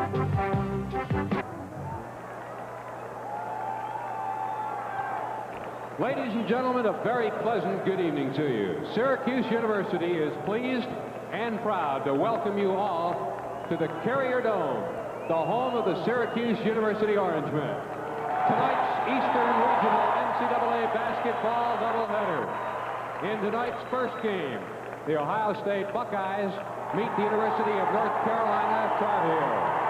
Ladies and gentlemen, a very pleasant good evening to you. Syracuse University is pleased and proud to welcome you all to the Carrier Dome, the home of the Syracuse University Orangemen. Tonight's Eastern Regional NCAA basketball doubleheader. In tonight's first game, the Ohio State Buckeyes meet the University of North Carolina Tar Heels.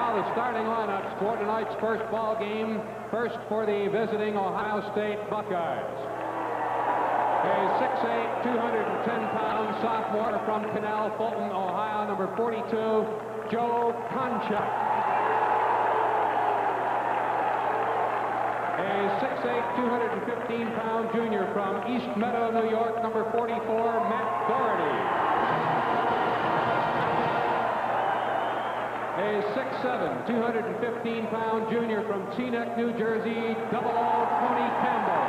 The starting lineups for tonight's first ball game. First for the visiting Ohio State Buckeyes. A 6'8", 210-pound sophomore from Canal Fulton, Ohio, number 42, Joe Konchak. A 6'8", 215-pound junior from East Meadow, New York, number 44, Matt Doherty. A 6'7", 215-pound junior from Teaneck, New Jersey, double O Tony Campbell.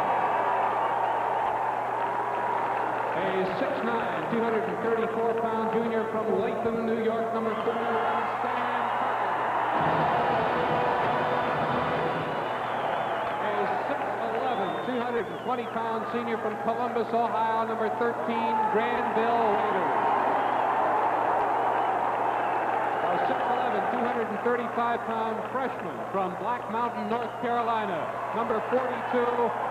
A 6'9", 234-pound junior from Latham, New York, number 41, Stan Perkins. A 6'11", 220-pound senior from Columbus, Ohio, number 13, Granville Waiters. 235-pound freshman from Black Mountain, North Carolina, number 42,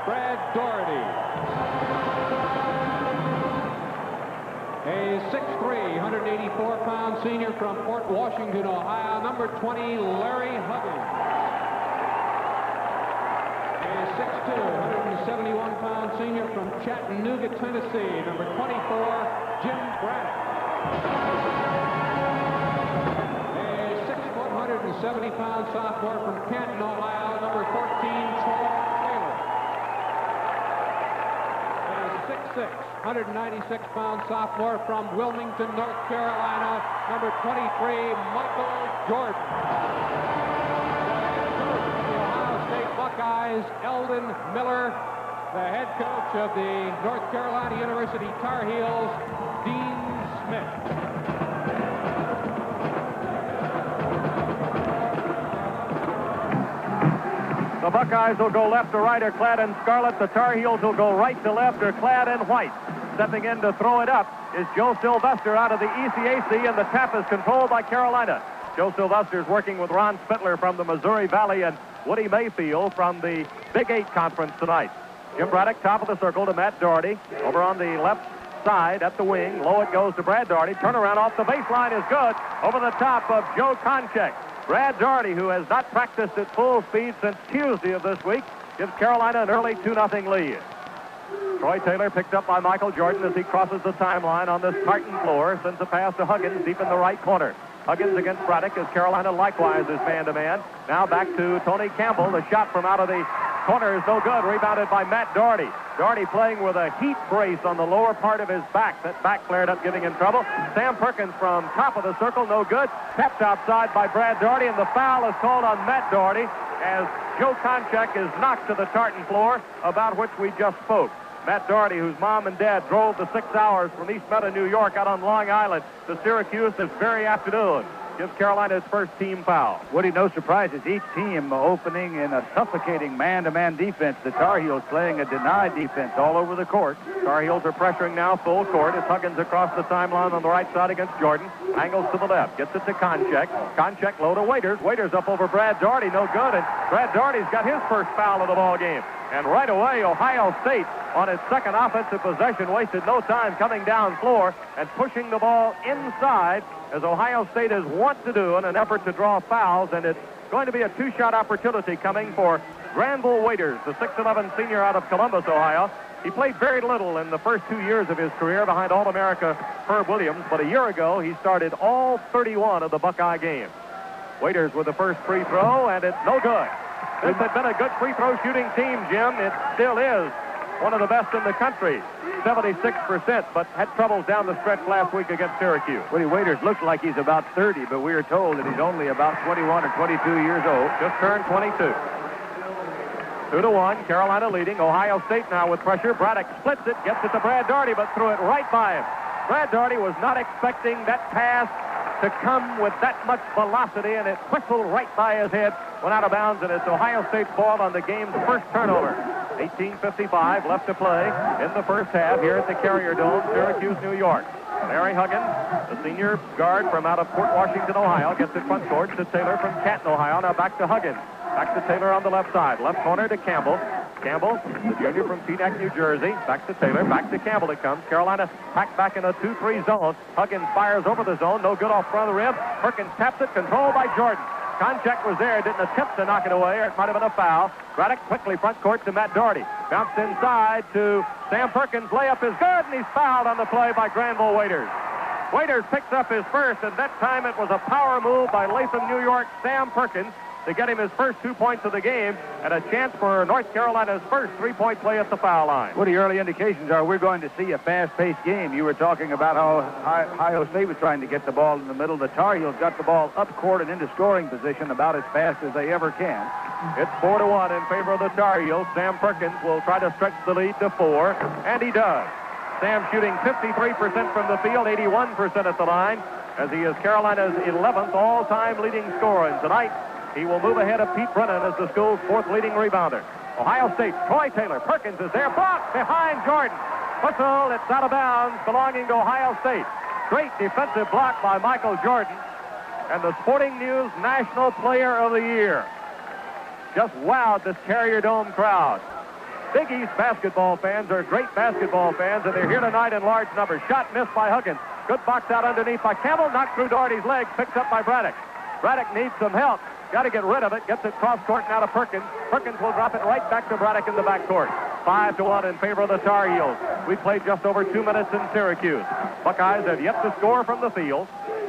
Brad Doherty. A 6'3", 184-pound senior from Port Washington, Ohio, number 20, Larry Huggins. A 6'2", 171-pound senior from Chattanooga, Tennessee, number 24, Jim Braddock. 70-pound sophomore from Canton, Ohio, number 14, Troy Taylor. A 6'6", 196-pound sophomore from Wilmington, North Carolina, number 23, Michael Jordan. The Ohio State Buckeyes, Eldon Miller. The head coach of the North Carolina University Tar Heels, Dean Smith. The Buckeyes will go left to right or clad in scarlet. The Tar Heels will go right to left or clad in white. Stepping in to throw it up is Joe Sylvester out of the ECAC, and the tap is controlled by Carolina. Joe Sylvester is working with Ron Spittler from the Missouri Valley and Woody Mayfield from the Big 8 Conference tonight. Jim Braddock, top of the circle to Matt Doherty. Over on the left side at the wing. Low it goes to Brad Doherty. Turnaround off the baseline is good. Over the top of Joe Konchak. Brad Doherty, who has not practiced at full speed since Tuesday of this week, gives Carolina an early 2-0 lead. Troy Taylor picked up by Michael Jordan as he crosses the timeline on this tartan floor, sends a pass to Huggins deep in the right corner. Huggins against Braddock as Carolina likewise is man-to-man. Now back to Tony Campbell. The shot from out of the corner is no good. Rebounded by Matt Doherty. Doherty playing with a heat brace on the lower part of his back. That back flared up, giving him trouble. Sam Perkins from top of the circle, no good. Tapped outside by Brad Doherty, and the foul is called on Matt Doherty as Joe Konchak is knocked to the tartan floor, about which we just spoke. Matt Doherty, whose mom and dad drove the 6 hours from East Meadow, New York, out on Long Island to Syracuse this very afternoon, gives Carolina its first team foul. Woody, no surprises. Each team opening in a suffocating man-to-man defense. The Tar Heels playing a denied defense all over the court. Tar Heels are pressuring now full court as Huggins across the timeline on the right side against Jordan. Angles to the left. Gets it to Konchak. Konchak low to Waiters. Waiters up over Brad Doherty. No good. And Brad Doherty's got his first foul of the ball game. And right away, Ohio State, on its second offensive possession, wasted no time coming down floor and pushing the ball inside, as Ohio State is wont to do in an effort to draw fouls. And it's going to be a two-shot opportunity coming for Granville Waiters, the 6'11 senior out of Columbus, Ohio. He played very little in the first 2 years of his career behind All-America Herb Williams, but a year ago he started all 31 of the Buckeye games. Waiters with the first free throw, and it's no good. This had been a good free throw shooting team, Jim. It still is one of the best in the country, 76%, but had troubles down the stretch last week against Syracuse. Woody Waiters looks like he's about 30, but we are told that he's only about 21 or 22 years old. Just turned 22. 2-1, Carolina leading. Ohio State now with pressure. Braddock splits it, gets it to Brad Doherty, but threw it right by him. Brad Daugherty was not expecting that pass to come with that much velocity, and it whistled right by his head, went out of bounds, and it's Ohio State's ball on the game's first turnover. 18:55 left to play in the first half here at the Carrier Dome, Syracuse, New York. Larry Huggins, the senior guard from out of Port Washington, Ohio, gets it front court to Taylor from Canton, Ohio. Now back to Huggins. Back to Taylor on the left side. Left corner to Campbell. Campbell, the junior from Teaneck, New Jersey. Back to Taylor. Back to Campbell it comes. Carolina packed back in a 2-3 zone. Huggins fires over the zone. No good off front of the rim. Perkins taps it. Controlled by Jordan. Concheck was there. Didn't attempt to knock it away, or it might have been a foul. Braddock quickly front court to Matt Daugherty. Bounced inside to Sam Perkins. Layup is good, and he's fouled on the play by Granville Waiters. Waiters picks up his first, and that time it was a power move by Latham, New York, Sam Perkins, to get him his first 2 points of the game and a chance for North Carolina's first three-point play at the foul line. What the early indications are we're going to see a fast-paced game. You were talking about how Ohio State was trying to get the ball in the middle. The Tar Heels got the ball up court and into scoring position about as fast as they ever can. It's 4-1 in favor of the Tar Heels. Sam Perkins will try to stretch the lead to 4, and he does. Sam shooting 53% from the field, 81% at the line, as he is Carolina's 11th all-time leading scorer. And tonight, he will move ahead of Pete Brennan as the school's 4th leading rebounder. Ohio State, Troy Taylor. Perkins is there, blocked behind Jordan. Whistle, it's out of bounds, belonging to Ohio State. Great defensive block by Michael Jordan, and the Sporting News National Player of the Year. Just wowed this Carrier Dome crowd. Big East basketball fans are great basketball fans, and they're here tonight in large numbers. Shot missed by Huggins. Good box out underneath by Campbell. Knocked through Daugherty's legs. Picked up by Braddock. Braddock needs some help. Got to get rid of it. Gets it cross court and out of Perkins. Perkins will drop it right back to Braddock in the backcourt. 5-1 in favor of the Tar Heels. We played just over 2 minutes in Syracuse. Buckeyes have yet to score from the field.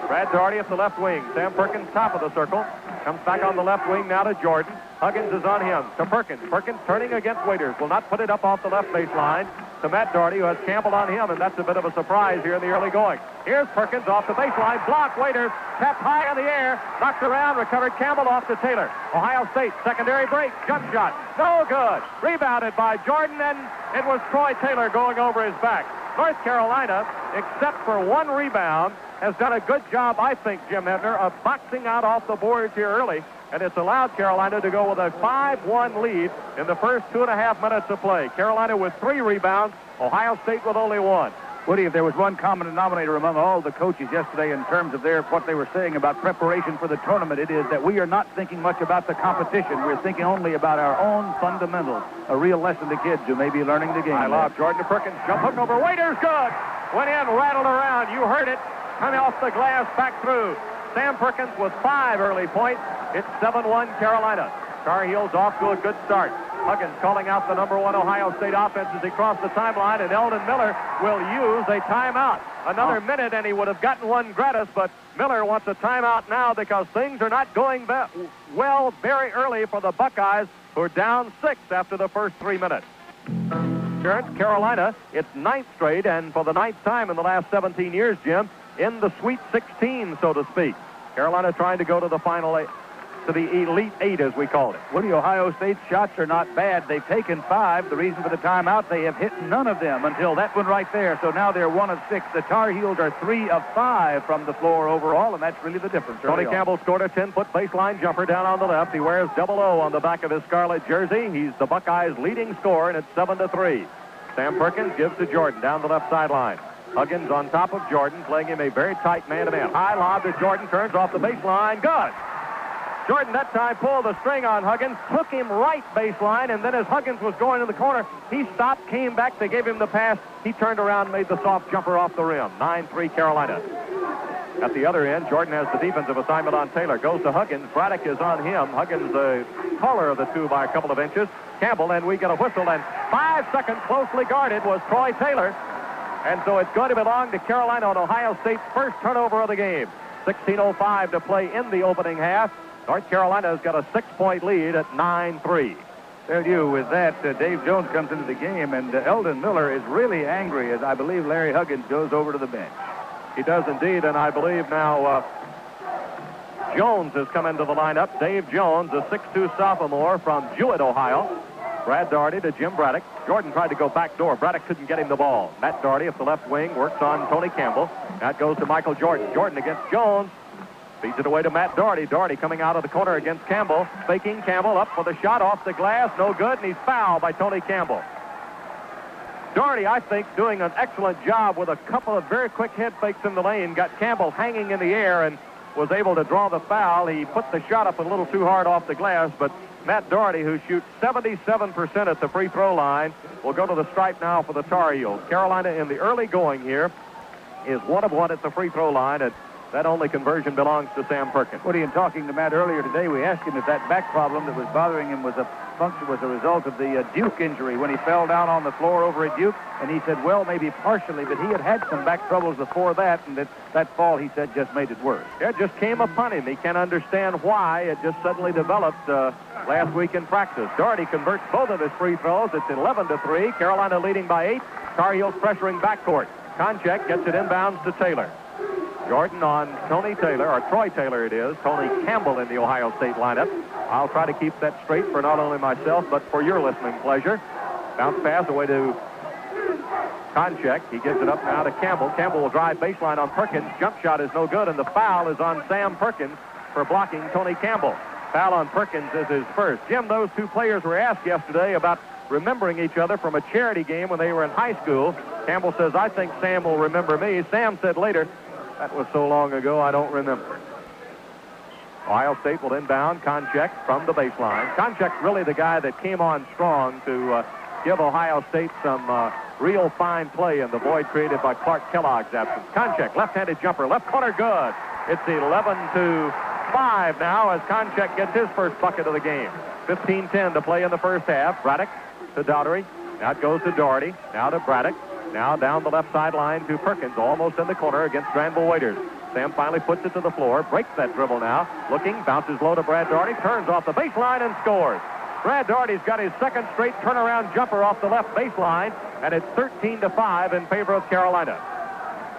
Brad Daugherty at the left wing. Sam Perkins top of the circle. Comes back on the left wing now to Jordan. Huggins is on him. To Perkins. Perkins turning against Waiters. Will not put it up off the left baseline. To Matt Daugherty, who has Campbell on him, and that's a bit of a surprise here in the early going. Here's Perkins off the baseline. Block Waiters. Tapped high in the air. Knocked around. Recovered Campbell off to Taylor. Ohio State, secondary break. Jump shot. No good. Rebounded by Jordan, and it was Troy Taylor going over his back. North Carolina, except for one rebound, has done a good job, I think, Jim Hebner, of boxing out off the boards here early, and it's allowed Carolina to go with a 5-1 lead in the first 2.5 minutes of play. Carolina with 3 rebounds, Ohio State with only 1. Woody, if there was one common denominator among all the coaches yesterday in terms of what they were saying about preparation for the tournament, it is that we are not thinking much about the competition. We're thinking only about our own fundamentals. A real lesson to kids who may be learning the game. I love Jordan to Perkins. Jump hook over Waiters. Good. Went in, rattled around. You heard it. Coming off the glass, back through. Sam Perkins with 5 early points. It's 7-1 Carolina. Tar Heels off to a good start. Huggins calling out the number 1 Ohio State offense as he crossed the timeline, and Eldon Miller will use a timeout. Another minute, and he would have gotten one gratis, but Miller wants a timeout now because things are not going well very early for the Buckeyes, who are down 6 after the first 3 minutes. Carolina, it's 9th straight, and for the 9th time in the last 17 years, Jim, in the Sweet 16, so to speak. Carolina trying to go to the final 8, to the Elite 8, as we call it. Woody, Ohio State's shots are not bad. They've taken 5. The reason for the timeout, they have hit none of them until that one right there. So now they're 1 of 6. The Tar Heels are 3 of 5 from the floor overall, and that's really the difference. Tony Campbell scored a 10-foot baseline jumper down on the left. He wears 00 on the back of his scarlet jersey. He's the Buckeyes' leading scorer, and it's 7-3. Sam Perkins gives to Jordan down the left sideline. Huggins on top of Jordan, playing him a very tight man-to-man. High lob to Jordan, turns off the baseline. Good. Jordan that time pulled the string on Huggins, took him right baseline, and then as Huggins was going to the corner, he stopped, came back, they gave him the pass. He turned around and made the soft jumper off the rim. 9-3 Carolina. At the other end, Jordan has the defensive assignment on Taylor. Goes to Huggins. Braddock is on him. Huggins, the taller of the two by a couple of inches. Campbell, and we get a whistle, and 5 seconds closely guarded was Troy Taylor. And so it's going to belong to Carolina on Ohio State's first turnover of the game. 16:05 to play in the opening half. North Carolina's got a 6-point lead at 9-3. Tell you, with that, Dave Jones comes into the game, and Eldon Miller is really angry as I believe Larry Huggins goes over to the bench. He does indeed, and I believe now Jones has come into the lineup. Dave Jones, a 6'2 sophomore from Jewett, Ohio. Brad Daugherty to Jim Braddock. Jordan tried to go back door. Braddock couldn't get him the ball. Matt Daugherty up the left wing works on Tony Campbell. That goes to Michael Jordan. Jordan against Jones. Feeds it away to Matt Daugherty. Daugherty coming out of the corner against Campbell. Faking Campbell up for the shot off the glass. No good, and he's fouled by Tony Campbell. Daugherty, I think, doing an excellent job with a couple of very quick head fakes in the lane. Got Campbell hanging in the air and was able to draw the foul. He put the shot up a little too hard off the glass, but Matt Daugherty, who shoots 77% at the free throw line, will go to the stripe now for the Tar Heels. Carolina in the early going here is 1 of 1 at the free throw line, and that only conversion belongs to Sam Perkins. Woody, in talking to Matt earlier today, we asked him if that back problem that was bothering him was a result of the Duke injury when he fell down on the floor over at Duke, and he said, well, maybe partially, but he had some back troubles before that, and that fall, he said, just made it worse. It just came upon him. He can't understand why. It just suddenly developed last week in practice. Daugherty converts both of his free throws. It's 11-3. Carolina leading by 8. Tar Heels pressuring backcourt. Konchak gets it inbounds to Taylor. Jordan on Tony Taylor, or Troy Taylor it is. Tony Campbell in the Ohio State lineup. I'll try to keep that straight for not only myself, but for your listening pleasure. Bounce pass away to Konchak. He gives it up now to Campbell. Campbell will drive baseline on Perkins. Jump shot is no good, and the foul is on Sam Perkins for blocking Tony Campbell. Foul on Perkins is his first. Jim, those two players were asked yesterday about remembering each other from a charity game when they were in high school. Campbell says, I think Sam will remember me. Sam said later, that was so long ago, I don't remember. Ohio State will inbound Konchak from the baseline. Konchak's really the guy that came on strong to give Ohio State some real fine play in the void created by Clark Kellogg's absence. Konchak, left-handed jumper, left corner, good. It's 11-5 now as Konchak gets his first bucket of the game. 15-10 to play in the first half. Braddock to Daugherty. Now it goes to Daugherty. Now to Braddock. Now down the left sideline to Perkins, almost in the corner against Granville Waiters. Sam finally puts it to the floor, breaks that dribble now. Looking, bounces low to Brad Daugherty, turns off the baseline and scores. Brad Daugherty's got his second straight turnaround jumper off the left baseline, and it's 13-5 in favor of Carolina.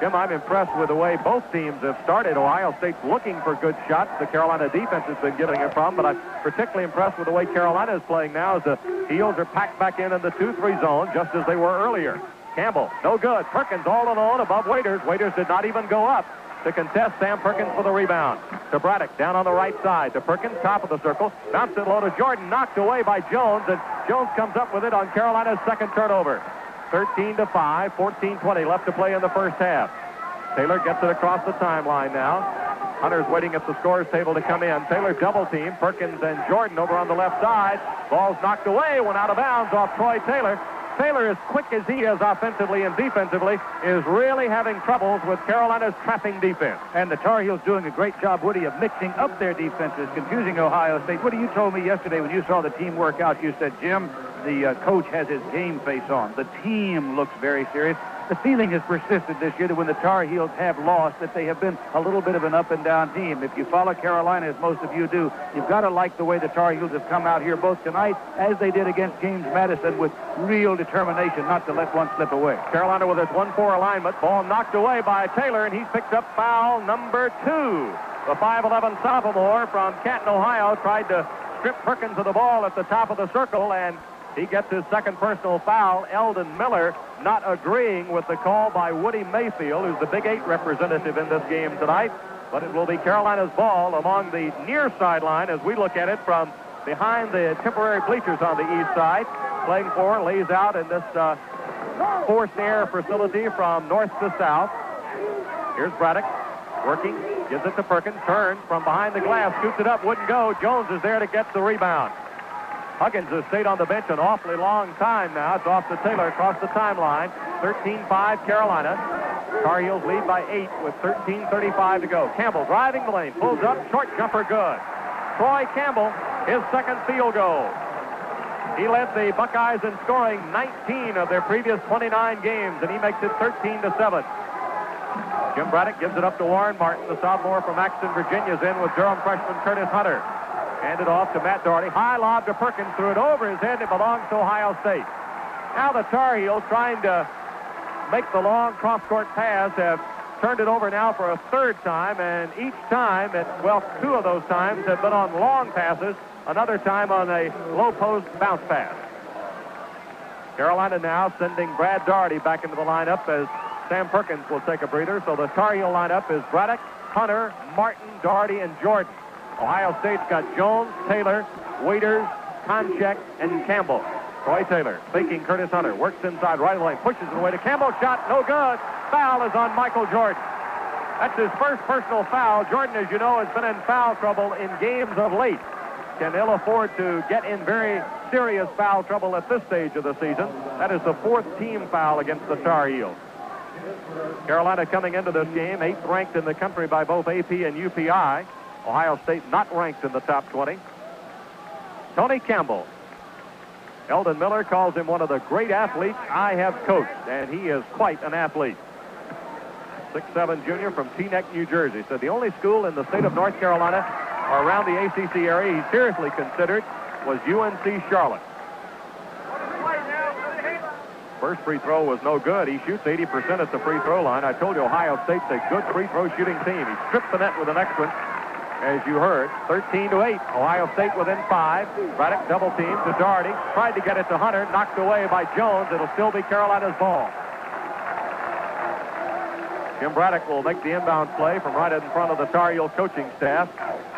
Jim, I'm impressed with the way both teams have started. Ohio State's looking for good shots. The Carolina defense has been giving it from, but I'm particularly impressed with the way Carolina is playing now as the Heels are packed back in the 2-3 zone, just as they were earlier. Campbell, no good. Perkins all alone above Waiters. Waiters did not even go up to contest Sam Perkins for the rebound. To Braddock, down on the right side. To Perkins, top of the circle. Bounced it low to Jordan, knocked away by Jones, and Jones comes up with it on Carolina's second turnover. 13-5, 14-20 left to play in the first half. Taylor gets it across the timeline now. Hunter's waiting at the scorer's table to come in. Taylor double team. Perkins and Jordan over on the left side. Ball's knocked away, went out of bounds off Troy Taylor. Taylor, as quick as he is offensively and defensively, is really having troubles with Carolina's trapping defense. And the Tar Heels doing a great job, Woody, of mixing up their defenses, confusing Ohio State. Woody, you told me yesterday when you saw the team work out, you said, Jim, the coach has his game face on. The team looks very serious. The feeling has persisted this year that when the Tar Heels have lost, that they have been a little bit of an up-and-down team. If you follow Carolina, as most of you do, you've got to like the way the Tar Heels have come out here both tonight, as they did against James Madison, with real determination not to let one slip away. Carolina with its 1-4 alignment. Ball knocked away by Taylor, and he's picked up foul number 2. The 5'11 sophomore from Canton, Ohio, tried to strip Perkins of the ball at the top of the circle, and he gets his second personal foul. Eldon Miller not agreeing with the call by Woody Mayfield, who's the Big 8 representative in this game tonight. But it will be Carolina's ball along the near sideline as we look at it from behind the temporary bleachers on the east side. Playing for, lays out in this forced air facility from north to south. Here's Braddock working, gives it to Perkins, turns from behind the glass, scoots it up, wouldn't go. Jones is there to get the rebound. Huggins has stayed on the bench an awfully long time now. It's off to Taylor across the timeline. 13-5 Carolina. Tar Heels lead by 8 with 13:35 to go. Campbell driving the lane, pulls up, short jumper good. Troy Campbell, his second field goal. He led the Buckeyes in scoring 19 of their previous 29 games, and he makes it 13-7. Jim Braddock gives it up to Warren Martin, the sophomore from Axton, Virginia's in with Durham freshman Curtis Hunter. Handed off to Matt Daugherty. High lob to Perkins, threw it over his head. It belongs to Ohio State. Now the Tar Heels, trying to make the long cross-court pass, have turned it over now for a third time, and each time, two of those times have been on long passes, another time on a low post bounce pass. Carolina now sending Brad Daugherty back into the lineup as Sam Perkins will take a breather. So the Tar Heel lineup is Braddock, Hunter, Martin, Daugherty, and Jordan. Ohio State's got Jones, Taylor, Waiters, Konchek, and Campbell. Troy Taylor faking Curtis Hunter. Works inside right of the lane. Pushes it away to Campbell. Shot no good. Foul is on Michael Jordan. That's his first personal foul. Jordan, as you know, has been in foul trouble in games of late. Can ill afford to get in very serious foul trouble at this stage of the season. That is the fourth team foul against the Tar Heels. Carolina coming into this game 8th ranked in the country by both AP and UPI. Ohio State not ranked in the top 20. Tony Campbell. Eldon Miller calls him one of the great athletes I have coached, and he is quite an athlete. 6'7" junior from Teaneck, New Jersey. Said the only school in the state of North Carolina or around the ACC area he seriously considered was UNC Charlotte. First free throw was no good. He shoots 80% at the free throw line. I told you Ohio State's a good free throw shooting team. He stripped the net with the next one, as you heard. 13-8. Ohio State within 5. Braddock double team to Daugherty. Tried to get it to Hunter. Knocked away by Jones. It'll still be Carolina's ball. Jim Braddock will make the inbound play from right in front of the Tar Heel coaching staff.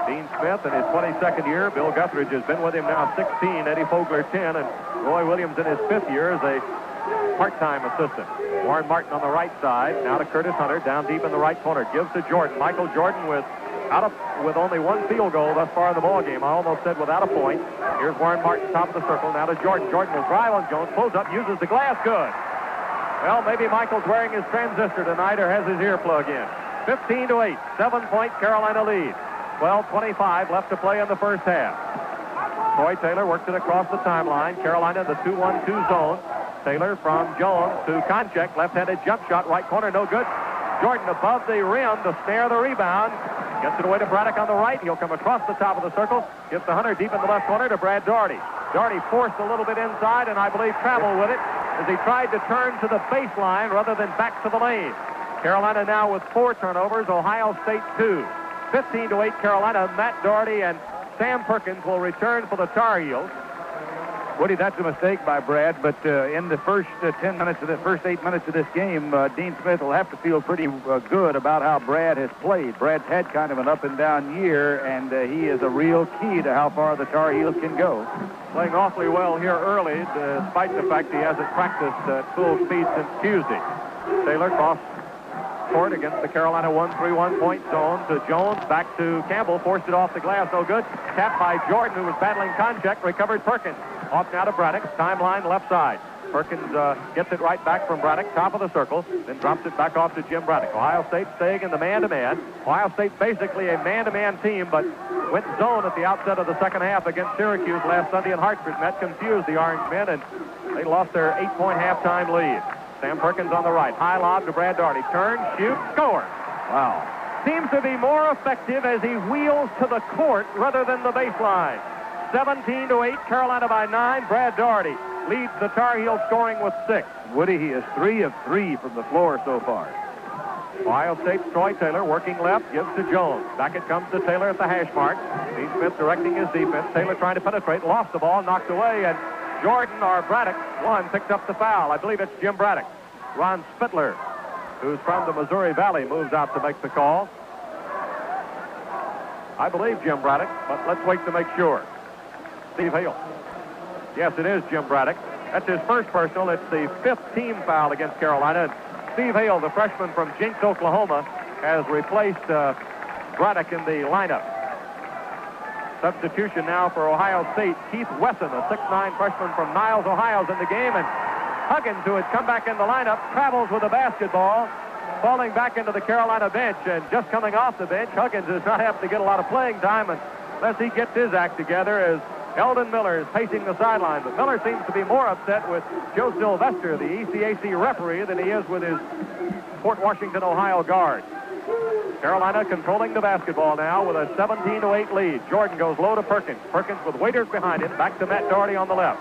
Dean Smith in his 22nd year. Bill Guthridge has been with him now 16. Eddie Fogler 10. And Roy Williams in his 5th year as a part-time assistant. Warren Martin on the right side. Now to Curtis Hunter. Down deep in the right corner. Gives to Jordan. Michael Jordan with only one field goal thus far in the ballgame. I almost said without a point. Here's Warren Martin, top of the circle. Now to Jordan. Jordan will drive on Jones. Pulls up. Uses the glass. Good. Well, maybe Michael's wearing his transistor tonight or has his earplug in. 15-8. 7-point Carolina lead. 12:25 left to play in the first half. Troy Taylor worked it across the timeline. Carolina in the 2-1-2 zone. Taylor from Jones to Konchek. Left-handed jump shot. Right corner. No good. Jordan above the rim to snare the rebound. Gets it away to Braddock on the right. He'll come across the top of the circle. Gives the Hunter deep in the left corner to Brad Daugherty. Daugherty forced a little bit inside and I believe traveled with it as he tried to turn to the baseline rather than back to the lane. Carolina now with 4 turnovers. Ohio State 2. 15-8 Carolina. Matt Daugherty and Sam Perkins will return for the Tar Heels. Woody, that's a mistake by Brad, but in the first 10 minutes of the first 8 minutes of this game, Dean Smith will have to feel pretty good about how Brad has played. Brad's had kind of an up and down year, and he is a real key to how far the Tar Heels can go. Playing awfully well here early, despite the fact he hasn't practiced at full speed since Tuesday. Taylor cross court against the Carolina 1-3-1 point zone to Jones, back to Campbell, forced it off the glass, no good. Tapped by Jordan, who was battling Konchek, recovered Perkins. Off now to Braddock, timeline left side. Perkins gets it right back from Braddock, top of the circle, then drops it back off to Jim Braddock. Ohio State staying in the man-to-man. Ohio State basically a man-to-man team, but went zone at the outset of the second half against Syracuse last Sunday in Hartford, and that confused the Orange men, and they lost their 8-point halftime lead. Sam Perkins on the right. High lob to Brad Daugherty. Turn, shoot, score. Wow. Seems to be more effective as he wheels to the court rather than the baseline. 17-8, Carolina by 9. Brad Daugherty leads the Tar Heels scoring with 6. Woody, he is 3 of 3 from the floor so far. Ohio State's Troy Taylor working left, gives to Jones. Back it comes to Taylor at the hash mark. Dean Smith directing his defense. Taylor trying to penetrate, lost the ball, knocked away, and Jordan or Braddock, picked up the foul. I believe it's Jim Braddock. Ron Spittler, who's from the Missouri Valley, moves out to make the call. I believe Jim Braddock, but let's wait to make sure. Steve Hale. Yes, it is Jim Braddock. That's his first personal. It's the 5th team foul against Carolina. And Steve Hale, the freshman from Jinx, Oklahoma, has replaced Braddock in the lineup. Substitution now for Ohio State. Keith Wesson, a 6'9" freshman from Niles, Ohio, is in the game. And Huggins, who had come back in the lineup, travels with a basketball, falling back into the Carolina bench. And just coming off the bench, Huggins does not have to get a lot of playing time unless he gets his act together as Eldon Miller is pacing the sideline. But Miller seems to be more upset with Joe Sylvester, the ECAC referee, than he is with his Fort Washington, Ohio guard. Carolina controlling the basketball now with a 17-8 lead. Jordan goes low to Perkins. Perkins with Waiters behind him. Back to Matt Daugherty on the left.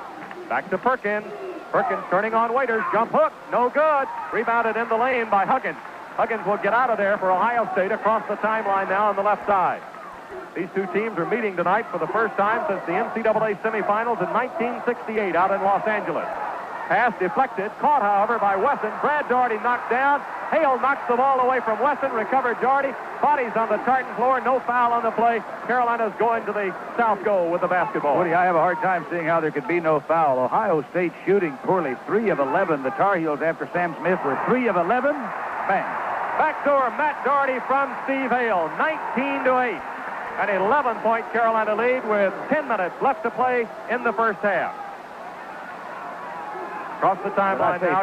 Back to Perkins. Perkins turning on Waiters. Jump hook. No good. Rebounded in the lane by Huggins. Huggins will get out of there for Ohio State across the timeline now on the left side. These two teams are meeting tonight for the first time since the NCAA semifinals in 1968 out in Los Angeles. Pass deflected, caught, however, by Wesson. Brad Daugherty knocked down. Hale knocks the ball away from Wesson. Recovered Daugherty. Bodies on the tartan floor. No foul on the play. Carolina's going to the south goal with the basketball. Woody, I have a hard time seeing how there could be no foul. Ohio State shooting poorly. 3 of 11. The Tar Heels, after Sam Smith, were 3 of 11. Bang. Backdoor Matt Daugherty from Steve Hale. 19-8. An 11-point Carolina lead with 10 minutes left to play in the first half. Across the timeline now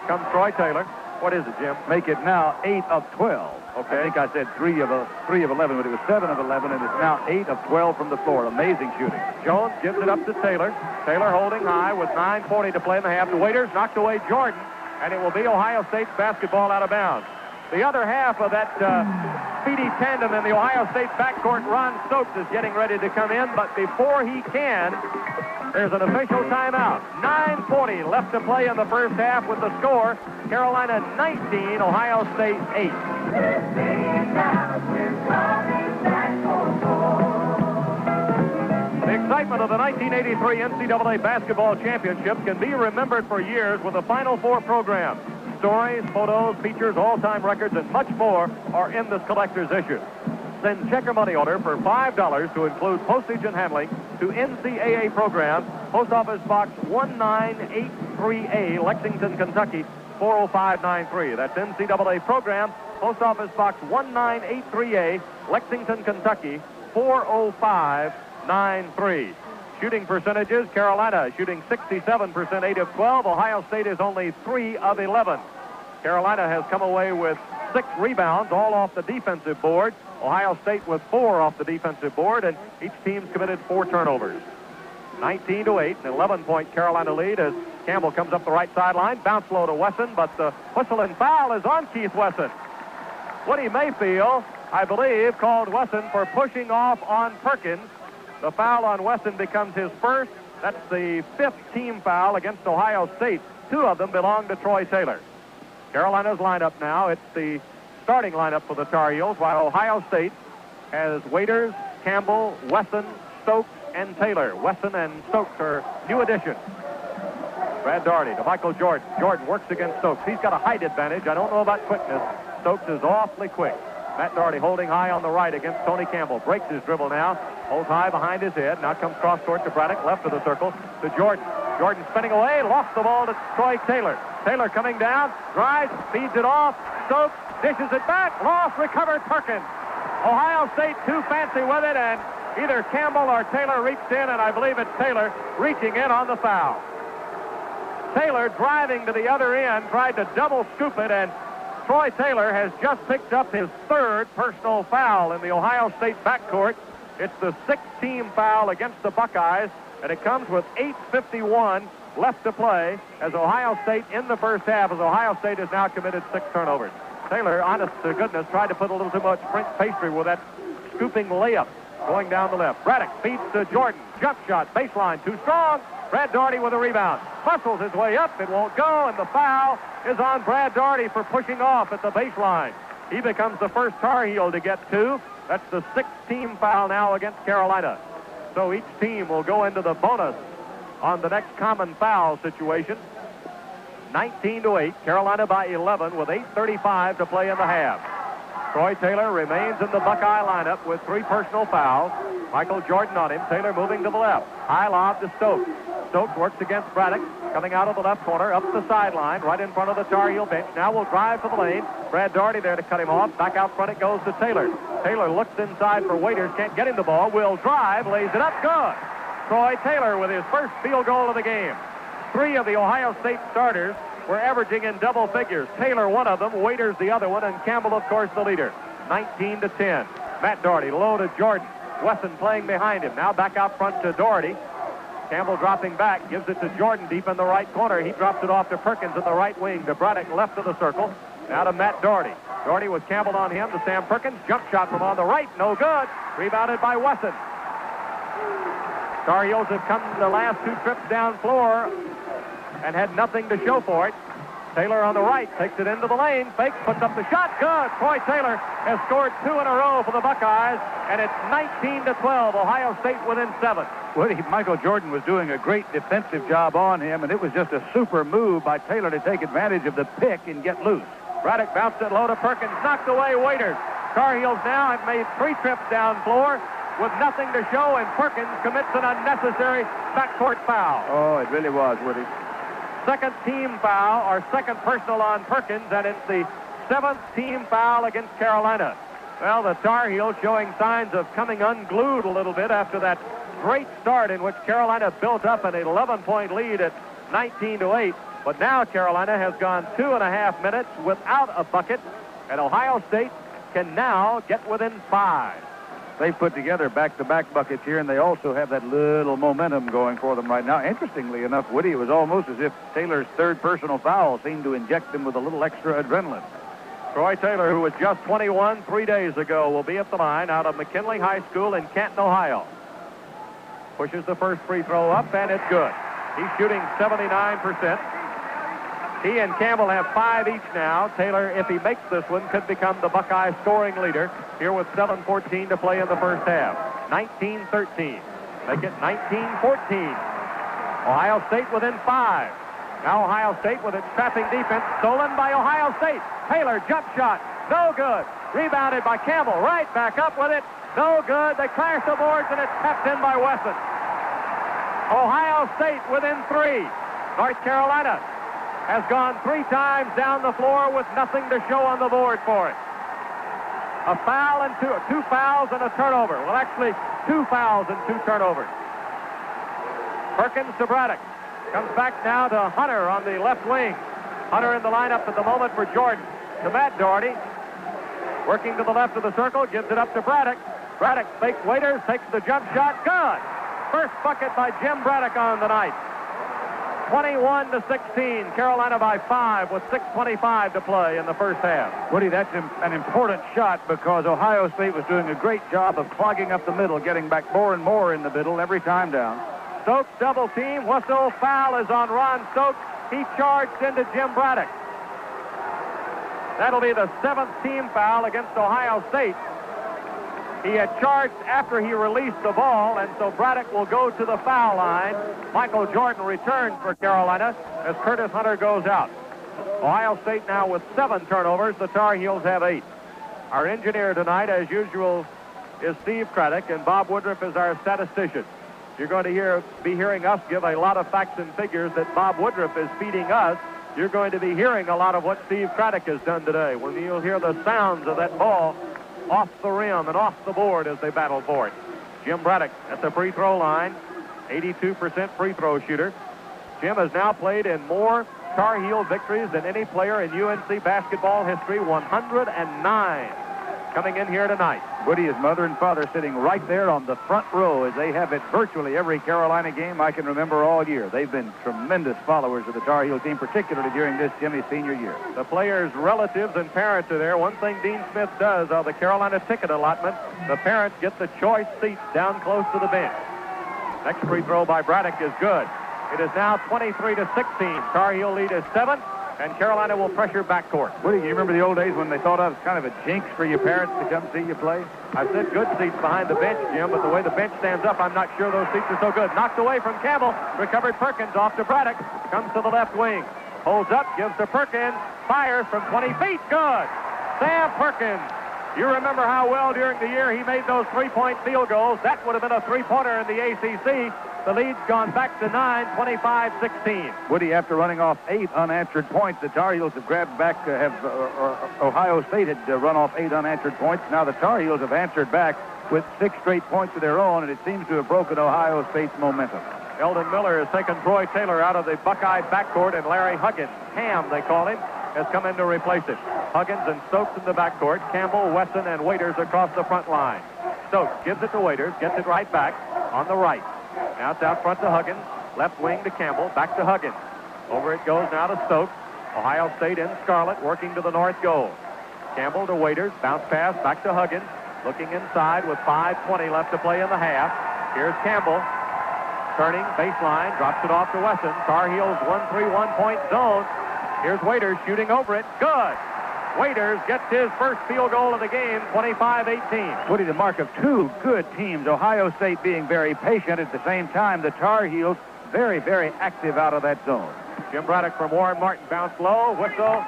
comes Troy Taylor. What is it, Jim? Make it now 8 of 12. Okay. I think I said 3 of 11, but it was 7 of 11, and it's now 8 of 12 from the floor. Amazing shooting. Jones gives it up to Taylor. Taylor holding high with 9:40 to play in the half. The Waiters knocked away Jordan, and it will be Ohio State's basketball out of bounds. The other half of that speedy tandem in the Ohio State backcourt, Ron Stokes, is getting ready to come in, but before he can, there's an official timeout. 9:40 left to play in the first half with the score, Carolina 19, Ohio State 8. The excitement of the 1983 NCAA basketball championships can be remembered for years with the Final Four program. Stories, photos, features, all-time records, and much more are in this collector's issue. Send check or money order for $5 to include postage and handling to NCAA program, Post Office Box 1983A, Lexington, Kentucky, 40593. That's NCAA program, Post Office Box 1983A, Lexington, Kentucky, 40593. Shooting percentages, Carolina shooting 67%, 8 of 12. Ohio State is only 3 of 11. Carolina has come away with 6 rebounds, all off the defensive board. Ohio State with 4 off the defensive board, and each team's committed 4 turnovers. 19-8, an 11-point Carolina lead as Campbell comes up the right sideline. Bounce low to Wesson, but the whistle and foul is on Keith Wesson. Woody Mayfield, I believe, called Wesson for pushing off on Perkins. The foul on Wesson becomes his first. That's the 5th team foul against Ohio State. 2 of them belong to Troy Taylor. Carolina's lineup now. It's the starting lineup for the Tar Heels, while Ohio State has Waiters, Campbell, Wesson, Stokes, and Taylor. Wesson and Stokes are new additions. Brad Daugherty to Michael Jordan. Jordan works against Stokes. He's got a height advantage. I don't know about quickness. Stokes is awfully quick. Matt Daugherty holding high on the right against Tony Campbell. Breaks his dribble now. Holds high behind his head. Now comes cross court to Braddock. Left of the circle to Jordan. Jordan spinning away. Lost the ball to Troy Taylor. Taylor coming down. Drives. Feeds it off. Stokes dishes it back. Lost. Recovered Perkins. Ohio State too fancy with it, and either Campbell or Taylor reached in, and I believe it's Taylor reaching in on the foul. Taylor driving to the other end. Tried to double scoop it, and Troy Taylor has just picked up his 3rd personal foul in the Ohio State backcourt. It's the 6th team foul against the Buckeyes, and it comes with 8:51 left to play as Ohio State in the first half, as Ohio State has now committed 6 turnovers. Taylor, honest to goodness, tried to put a little too much French pastry with that scooping layup going down the left. Braddock feeds to Jordan. Jump shot, baseline, too strong. Brad Daugherty with a rebound. Hustles his way up. It won't go, and the foul is on Brad Daugherty for pushing off at the baseline. He becomes the first Tar Heel to get 2. That's the 6th team foul now against Carolina. So each team will go into the bonus on the next common foul situation. 19-8, Carolina by 11 with 8:35 to play in the half. Troy Taylor remains in the Buckeye lineup with 3 personal fouls. Michael Jordan on him. Taylor moving to the left. High lob to Stokes. Stokes works against Braddock, coming out of the left corner, up the sideline, right in front of the Tar Heel bench. Now will drive to the lane. Brad Daugherty there to cut him off. Back out front it goes to Taylor. Taylor looks inside for Waiters, can't get him the ball. Will drive, lays it up, good. Troy Taylor with his first field goal of the game. 3 of the Ohio State starters were averaging in double figures. Taylor one of them, Waiters the other one, and Campbell, of course, the leader. 19-10. Matt Daugherty low to Jordan. Wesson playing behind him. Now back out front to Daugherty. Campbell dropping back, gives it to Jordan deep in the right corner. He drops it off to Perkins in the right wing, to Braddock left of the circle. Now to Matt Daugherty. Daugherty with Campbell on him to Sam Perkins. Jump shot from on the right, no good. Rebounded by Wesson. Tar Heels have come the last 2 trips down floor and had nothing to show for it. Taylor on the right, takes it into the lane, fakes, puts up the shot, good. Troy Taylor has scored 2 in a row for the Buckeyes, and it's 19-12. Ohio State within 7. Woody, Michael Jordan was doing a great defensive job on him, and it was just a super move by Taylor to take advantage of the pick and get loose. Braddock bounced it low to Perkins, knocked away Waiters. Tar Heels now have made 3 trips down floor with nothing to show, and Perkins commits an unnecessary backcourt foul. Oh, it really was, Woody. Second team foul, or second personal on Perkins, and it's the 7th team foul against Carolina. Well, the Tar Heels showing signs of coming unglued a little bit after that great start in which Carolina built up an 11-point lead at 19-8. But now Carolina has gone 2.5 minutes without a bucket, and Ohio State can now get within 5. They put together back-to-back buckets here, and they also have that little momentum going for them right now. Interestingly enough, Woody, it was almost as if Taylor's third personal foul seemed to inject them with a little extra adrenaline. Troy Taylor, who was just 21 3 days ago, will be at the line out of McKinley High School in Canton, Ohio. Pushes the first free throw up, and it's good. He's shooting 79%. He and Campbell have 5 each now. Taylor, if he makes this one, could become the Buckeye scoring leader here with 7:14 to play in the first half. 19-13. Make it 19-14. Ohio State within 5. Now Ohio State with its trapping defense stolen by Ohio State. Taylor, jump shot. No good. Rebounded by Campbell. Right back up with it. No good. They crash the boards, and it's tapped in by Wesson. Ohio State within 3. North Carolina has gone 3 times down the floor with nothing to show on the board for it. A foul and 2 fouls and a turnover. Well, actually, 2 fouls and 2 turnovers. Perkins to Braddock. Comes back now to Hunter on the left wing. Hunter in the lineup at the moment for Jordan. To Matt Doherty. Working to the left of the circle, gives it up to Braddock. Braddock fakes Waiters, takes the jump shot. Good! First bucket by Jim Braddock on the night. 21-16. Carolina by 5 with 6:25 to play in the first half. Woody, that's an important shot because Ohio State was doing a great job of clogging up the middle, getting back more and more in the middle every time down. Stokes double team. Whistle. Foul is on Ron Stokes. He charged into Jim Braddock. That'll be the 7th team foul against Ohio State. He had charged after he released the ball, and so Braddock will go to the foul line. Michael Jordan returns for Carolina as Curtis Hunter goes out. Ohio State now with 7 turnovers. The Tar Heels have 8. Our engineer tonight, as usual, is Steve Craddock, and Bob Woodruff is our statistician. You're going to be hearing us give a lot of facts and figures that Bob Woodruff is feeding us. You're going to be hearing a lot of what Steve Craddock has done today, when you'll hear the sounds of that ball off the rim and off the board as they battle for it. Jim Braddock at the free throw line, 82% free throw shooter. Jim has now played in more Tar Heel victories than any player in UNC basketball history, 109. Coming in here tonight. Woody, his mother and father sitting right there on the front row as they have it virtually every Carolina game I can remember all year. They've been tremendous followers of the Tar Heel team, particularly during this Jimmy's senior year. The players' relatives and parents are there. One thing Dean Smith does on the Carolina ticket allotment, the parents get the choice seats down close to the bench. Next free throw by Braddock is good. It is now 23-16. Tar Heel lead is 7. And Carolina will pressure backcourt. Woody, you remember the old days when they thought it was kind of a jinx for your parents to come see you play? I said good seats behind the bench, Jim, but the way the bench stands up, I'm not sure those seats are so good. Knocked away from Campbell. Recovered Perkins off to Braddock. Comes to the left wing. Holds up, gives to Perkins. Fires from 20 feet. Good. Sam Perkins. You remember how well during the year he made those 3-point field goals. That would have been a 3-pointer in the ACC. The lead's gone back to 9, 25-16. Woody, after running off 8 unanswered points, the Tar Heels have grabbed back, Ohio State had run off 8 unanswered points. Now the Tar Heels have answered back with 6 straight points of their own, and it seems to have broken Ohio State's momentum. Eldon Miller has taken Troy Taylor out of the Buckeye backcourt, and Larry Huggins, Ham they call him, has come in to replace him. Huggins and Stokes in the backcourt, Campbell, Wesson, and Waiters across the front line. Stokes gives it to Waiters, gets it right back on the right. Now it's out front to Huggins, left wing to Campbell, back to Huggins. Over it goes now to Stokes. Ohio State in scarlet, working to the north goal. Campbell to Waiters, bounce pass, back to Huggins. Looking inside with 5:20 left to play in the half. Here's Campbell. Turning, baseline, drops it off to Wesson. Tar Heels 1-3-1 point zone. Here's Waiters shooting over it. Good. Waiters gets his first field goal of the game, 25-18. Woody, the mark of two good teams, Ohio State being very patient. At the same time, the Tar Heels very, very active out of that zone. Jim Braddock from Warren Martin bounced low. Whistle.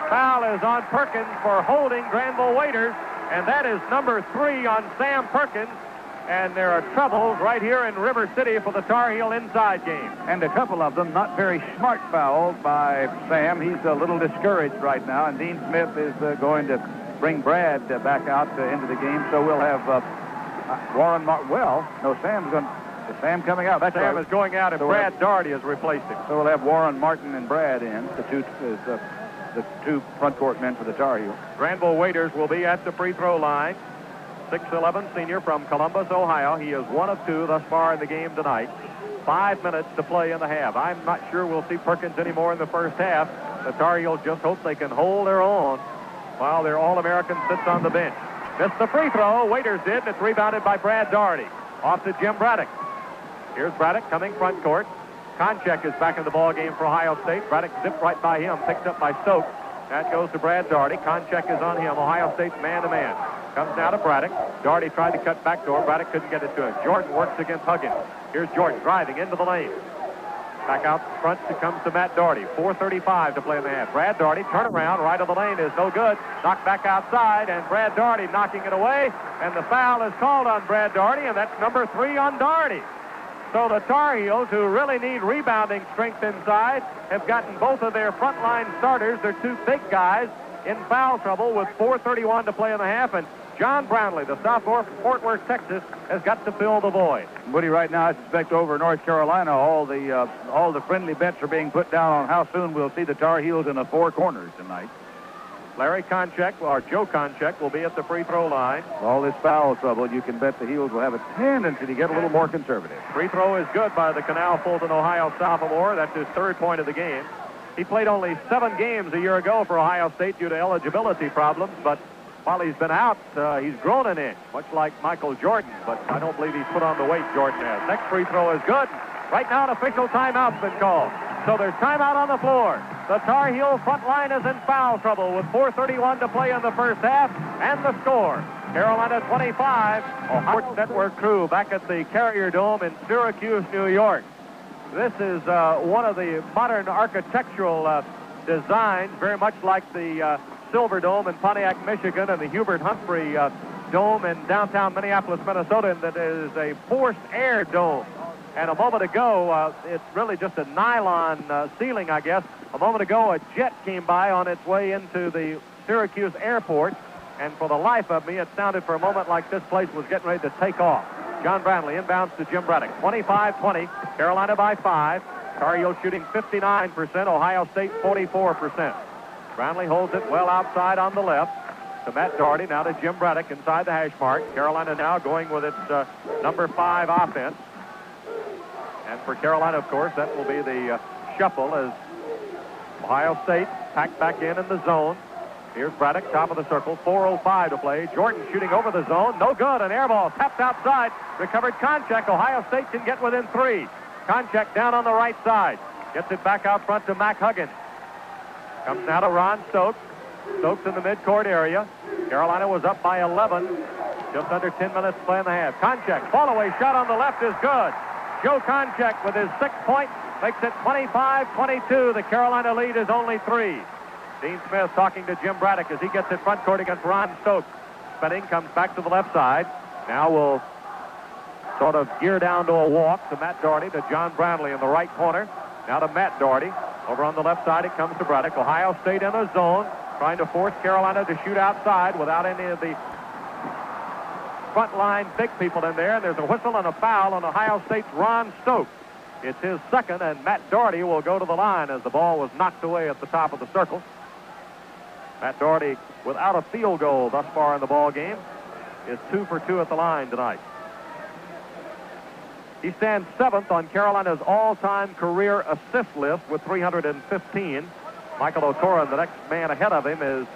Foul is on Perkins for holding Granville Waiters, and that is number 3 on Sam Perkins. And there are troubles right here in River City for the Tar Heel inside game. And a couple of them not very smart fouls by Sam. He's a little discouraged right now, and Dean Smith is going to bring Brad back out into the game. So we'll have Warren Martin. Well, no, Sam coming out. That's Sam right. is going out, and Brad Daugherty has replaced him. So we'll have Warren Martin and Brad in, the two front court men for the Tar Heels. Granville Waiters will be at the free throw line. 6'11" senior from Columbus, Ohio. He is 1 of 2 thus far in the game tonight. 5 minutes to play in the half. I'm not sure we'll see Perkins anymore in the first half. The Tar Heels just hope they can hold their own while their All-American sits on the bench. Missed the free throw. Waiters did, and it's rebounded by Brad Daugherty. Off to Jim Braddock. Here's Braddock coming front court. Konchek is back in the ball game for Ohio State. Braddock zipped right by him, picked up by Stokes. That goes to Brad Daugherty. Konchek is on him. Ohio State's man-to-man. Comes now to Braddock. Daugherty tried to cut backdoor. Braddock couldn't get it to him. Jordan works against Huggins. Here's Jordan driving into the lane. Back out front it comes to Matt Daugherty. 4:35 to play in the half. Brad Daugherty, turnaround, right of the lane is no good. Knocked back outside, and Brad Daugherty knocking it away. And the foul is called on Brad Daugherty, and that's number 3 on Daugherty. So the Tar Heels, who really need rebounding strength inside, have gotten both of their frontline starters, their 2 big guys, in foul trouble with 4:31 to play in the half. And John Brownlee, the sophomore from Fort Worth, Texas, has got to fill the void. Woody, right now, I suspect over in North Carolina, all the friendly bets are being put down on how soon we'll see the Tar Heels in the 4 corners tonight. Larry Konchek, or Joe Konchek, will be at the free throw line. All this foul trouble, you can bet the Heels will have a tendency to get a little more conservative. Free throw is good by the Canal Fulton, Ohio sophomore. That's his 3rd point of the game. He played only 7 games a year ago for Ohio State due to eligibility problems, but while he's been out, he's grown an inch, much like Michael Jordan, but I don't believe he's put on the weight Jordan has. Next free throw is good. Right now, an official timeout's been called. So there's timeout on the floor. The Tar Heel front line is in foul trouble with 4:31 to play in the first half, and the score, Carolina 25, Ohio Network crew back at the Carrier Dome in Syracuse, New York. This is one of the modern architectural designs, very much like the Silver Dome in Pontiac, Michigan, and the Hubert Humphrey Dome in downtown Minneapolis, Minnesota, and that is a forced air dome. And a moment ago, it's really just a nylon ceiling, I guess. A moment ago, a jet came by on its way into the Syracuse airport, and for the life of me, it sounded for a moment like this place was getting ready to take off. John Brownlee inbounds to Jim Braddock. 25-20, Carolina by 5. Tar Heels shooting 59%, Ohio State 44%. Brownlee holds it well outside on the left to Matt Daugherty. Now to Jim Braddock inside the hash mark. Carolina now going with its number 5 offense. And for Carolina, of course, that will be the shuffle as Ohio State packed back in the zone. Here's Braddock, top of the circle, 4:05 to play. Jordan shooting over the zone, no good, an air ball tapped outside, recovered Konchek. Ohio State can get within 3. Konchek down on the right side, gets it back out front to Mac Huggins. Comes now to Ron Stokes. Stokes in the midcourt area. Carolina was up by 11, just under 10 minutes to play in the half. Konchek, fall away shot on the left is good. Joe Konchek with his 6th point makes it 25-22. The Carolina lead is only 3. Dean Smith talking to Jim Braddock as he gets it front court against Ron Stokes. Spinning, comes back to the left side. Now will sort of gear down to a walk to Matt Daugherty, to John Brownlee in the right corner. Now to Matt Daugherty. Over on the left side, it comes to Braddock. Ohio State in a zone, trying to force Carolina to shoot outside without any of the front line big people in there. And there's a whistle and a foul on Ohio State's Ron Stokes. It's his 2nd, and Matt Daugherty will go to the line as the ball was knocked away at the top of the circle. Matt Daugherty, without a field goal thus far in the ball game, is 2 for 2 at the line tonight. He stands 7th on Carolina's all-time career assist list with 315. Michael O'Coran, the next man ahead of him, is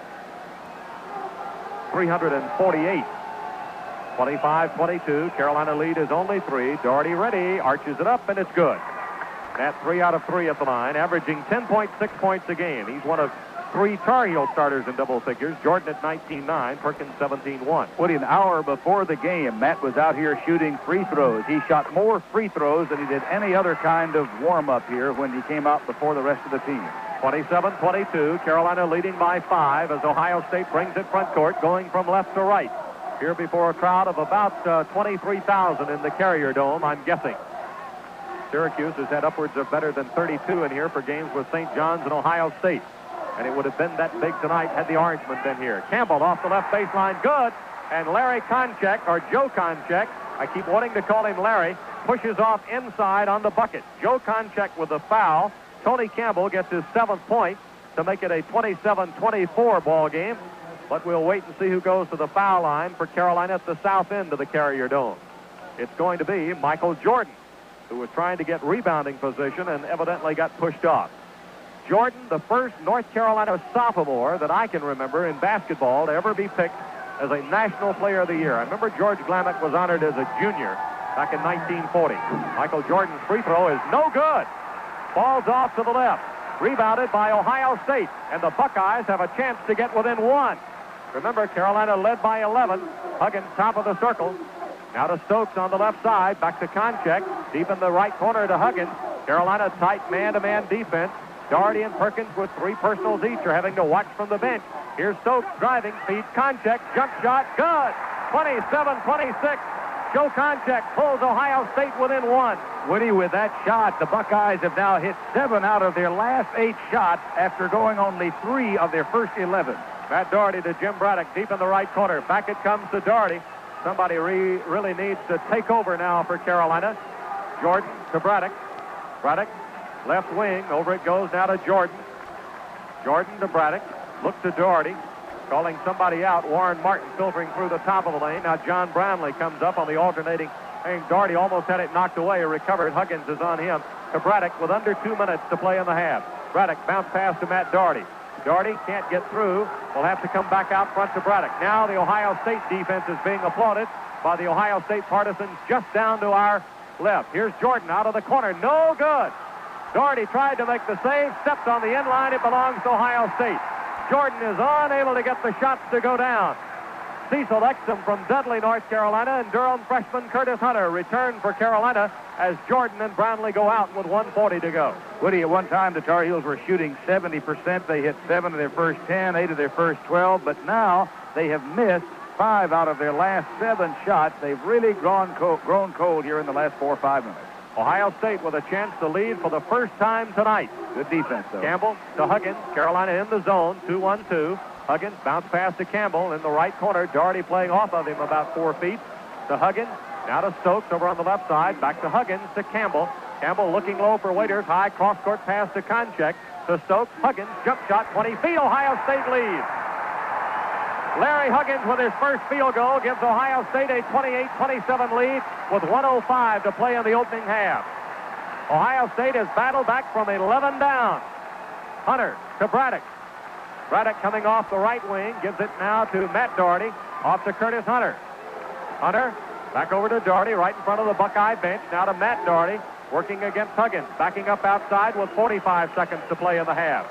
348. 25-22. Carolina lead is only 3. Daugherty ready, arches it up, and it's good. Matt 3 out of 3 at the line, averaging 10.6 points a game. He's one of 3 Tar Heel starters in double figures. Jordan at 19.9, Perkins 17.1. Woody, an hour before the game, Matt was out here shooting free throws. He shot more free throws than he did any other kind of warm-up here when he came out before the rest of the team. 27-22, Carolina leading by 5 as Ohio State brings it front court, going from left to right. Here before a crowd of about 23,000 in the Carrier Dome, I'm guessing. Syracuse has had upwards of better than 32 in here for games with St. John's and Ohio State. And it would have been that big tonight had the Orangemen been here. Campbell off the left baseline, good. And Larry Konchek, or Joe Konchek, I keep wanting to call him Larry, pushes off inside on the bucket. Joe Konchek with the foul. Tony Campbell gets his 7th point to make it a 27-24 ball game. But we'll wait and see who goes to the foul line for Carolina at the south end of the Carrier Dome. It's going to be Michael Jordan, who was trying to get rebounding position and evidently got pushed off. Jordan, the first North Carolina sophomore that I can remember in basketball to ever be picked as a National Player of the Year. I remember George Glamock was honored as a junior back in 1940. Michael Jordan's free throw is no good. Falls off to the left. Rebounded by Ohio State, and the Buckeyes have a chance to get within 1. Remember, Carolina led by 11. Huggins top of the circle. Now to Stokes on the left side. Back to Konchek. Deep in the right corner to Huggins. Carolina tight man-to-man defense. Doherty and Perkins with 3 personals each are having to watch from the bench. Here's Stokes driving. Feeds Konchek. Jump shot. Good. 27-26. Joe Konchek pulls Ohio State within 1. Woody, with that shot, the Buckeyes have now hit 7 out of their last 8 shots after going only 3 of their first 11. Matt Doherty to Jim Braddock, deep in the right corner. Back it comes to Doherty. Somebody really needs to take over now for Carolina. Jordan to Braddock. Braddock, left wing. Over it goes now to Jordan. Jordan to Braddock. Look to Doherty. Calling somebody out. Warren Martin filtering through the top of the lane. Now John Brownlee comes up on the alternating. Doherty almost had it knocked away. Recovered. Huggins is on him. To Braddock with under 2 minutes to play in the half. Braddock bounce pass to Matt Doherty. Doherty can't get through. Will have to come back out front to Braddock. Now the Ohio State defense is being applauded by the Ohio State partisans just down to our left. Here's Jordan out of the corner. No good. Doherty tried to make the save. Stepped on the end line. It belongs to Ohio State. Jordan is unable to get the shots to go down. Cecil Exum from Dudley, North Carolina, and Durham freshman Curtis Hunter return for Carolina as Jordan and Brownlee go out with 1:40 to go. Woody, at one time the Tar Heels were shooting 70%. They hit 7 of their first 10, 8 of their first 12, but now they have missed 5 out of their last 7 shots. They've really grown cold here in the last 4 or 5 minutes. Ohio State with a chance to lead for the first time tonight. Good defense, though. Campbell to Huggins. Carolina in the zone. 2-1-2. Huggins bounce pass to Campbell in the right corner. Doherty playing off of him about 4 feet. To Huggins. Now to Stokes over on the left side. Back to Huggins to Campbell. Campbell looking low for Waiters. High cross-court pass to Konchek. To Stokes. Huggins. Jump shot. 20 feet. Ohio State leads. Larry Huggins with his first field goal gives Ohio State a 28-27 lead with 1:05 to play in the opening half. Ohio State has battled back from 11 down. Hunter to Braddock. Braddock coming off the right wing, gives it now to Matt Doherty, off to Curtis Hunter. Hunter back over to Doherty, right in front of the Buckeye bench. Now to Matt Doherty, working against Huggins, backing up outside with 45 seconds to play in the half.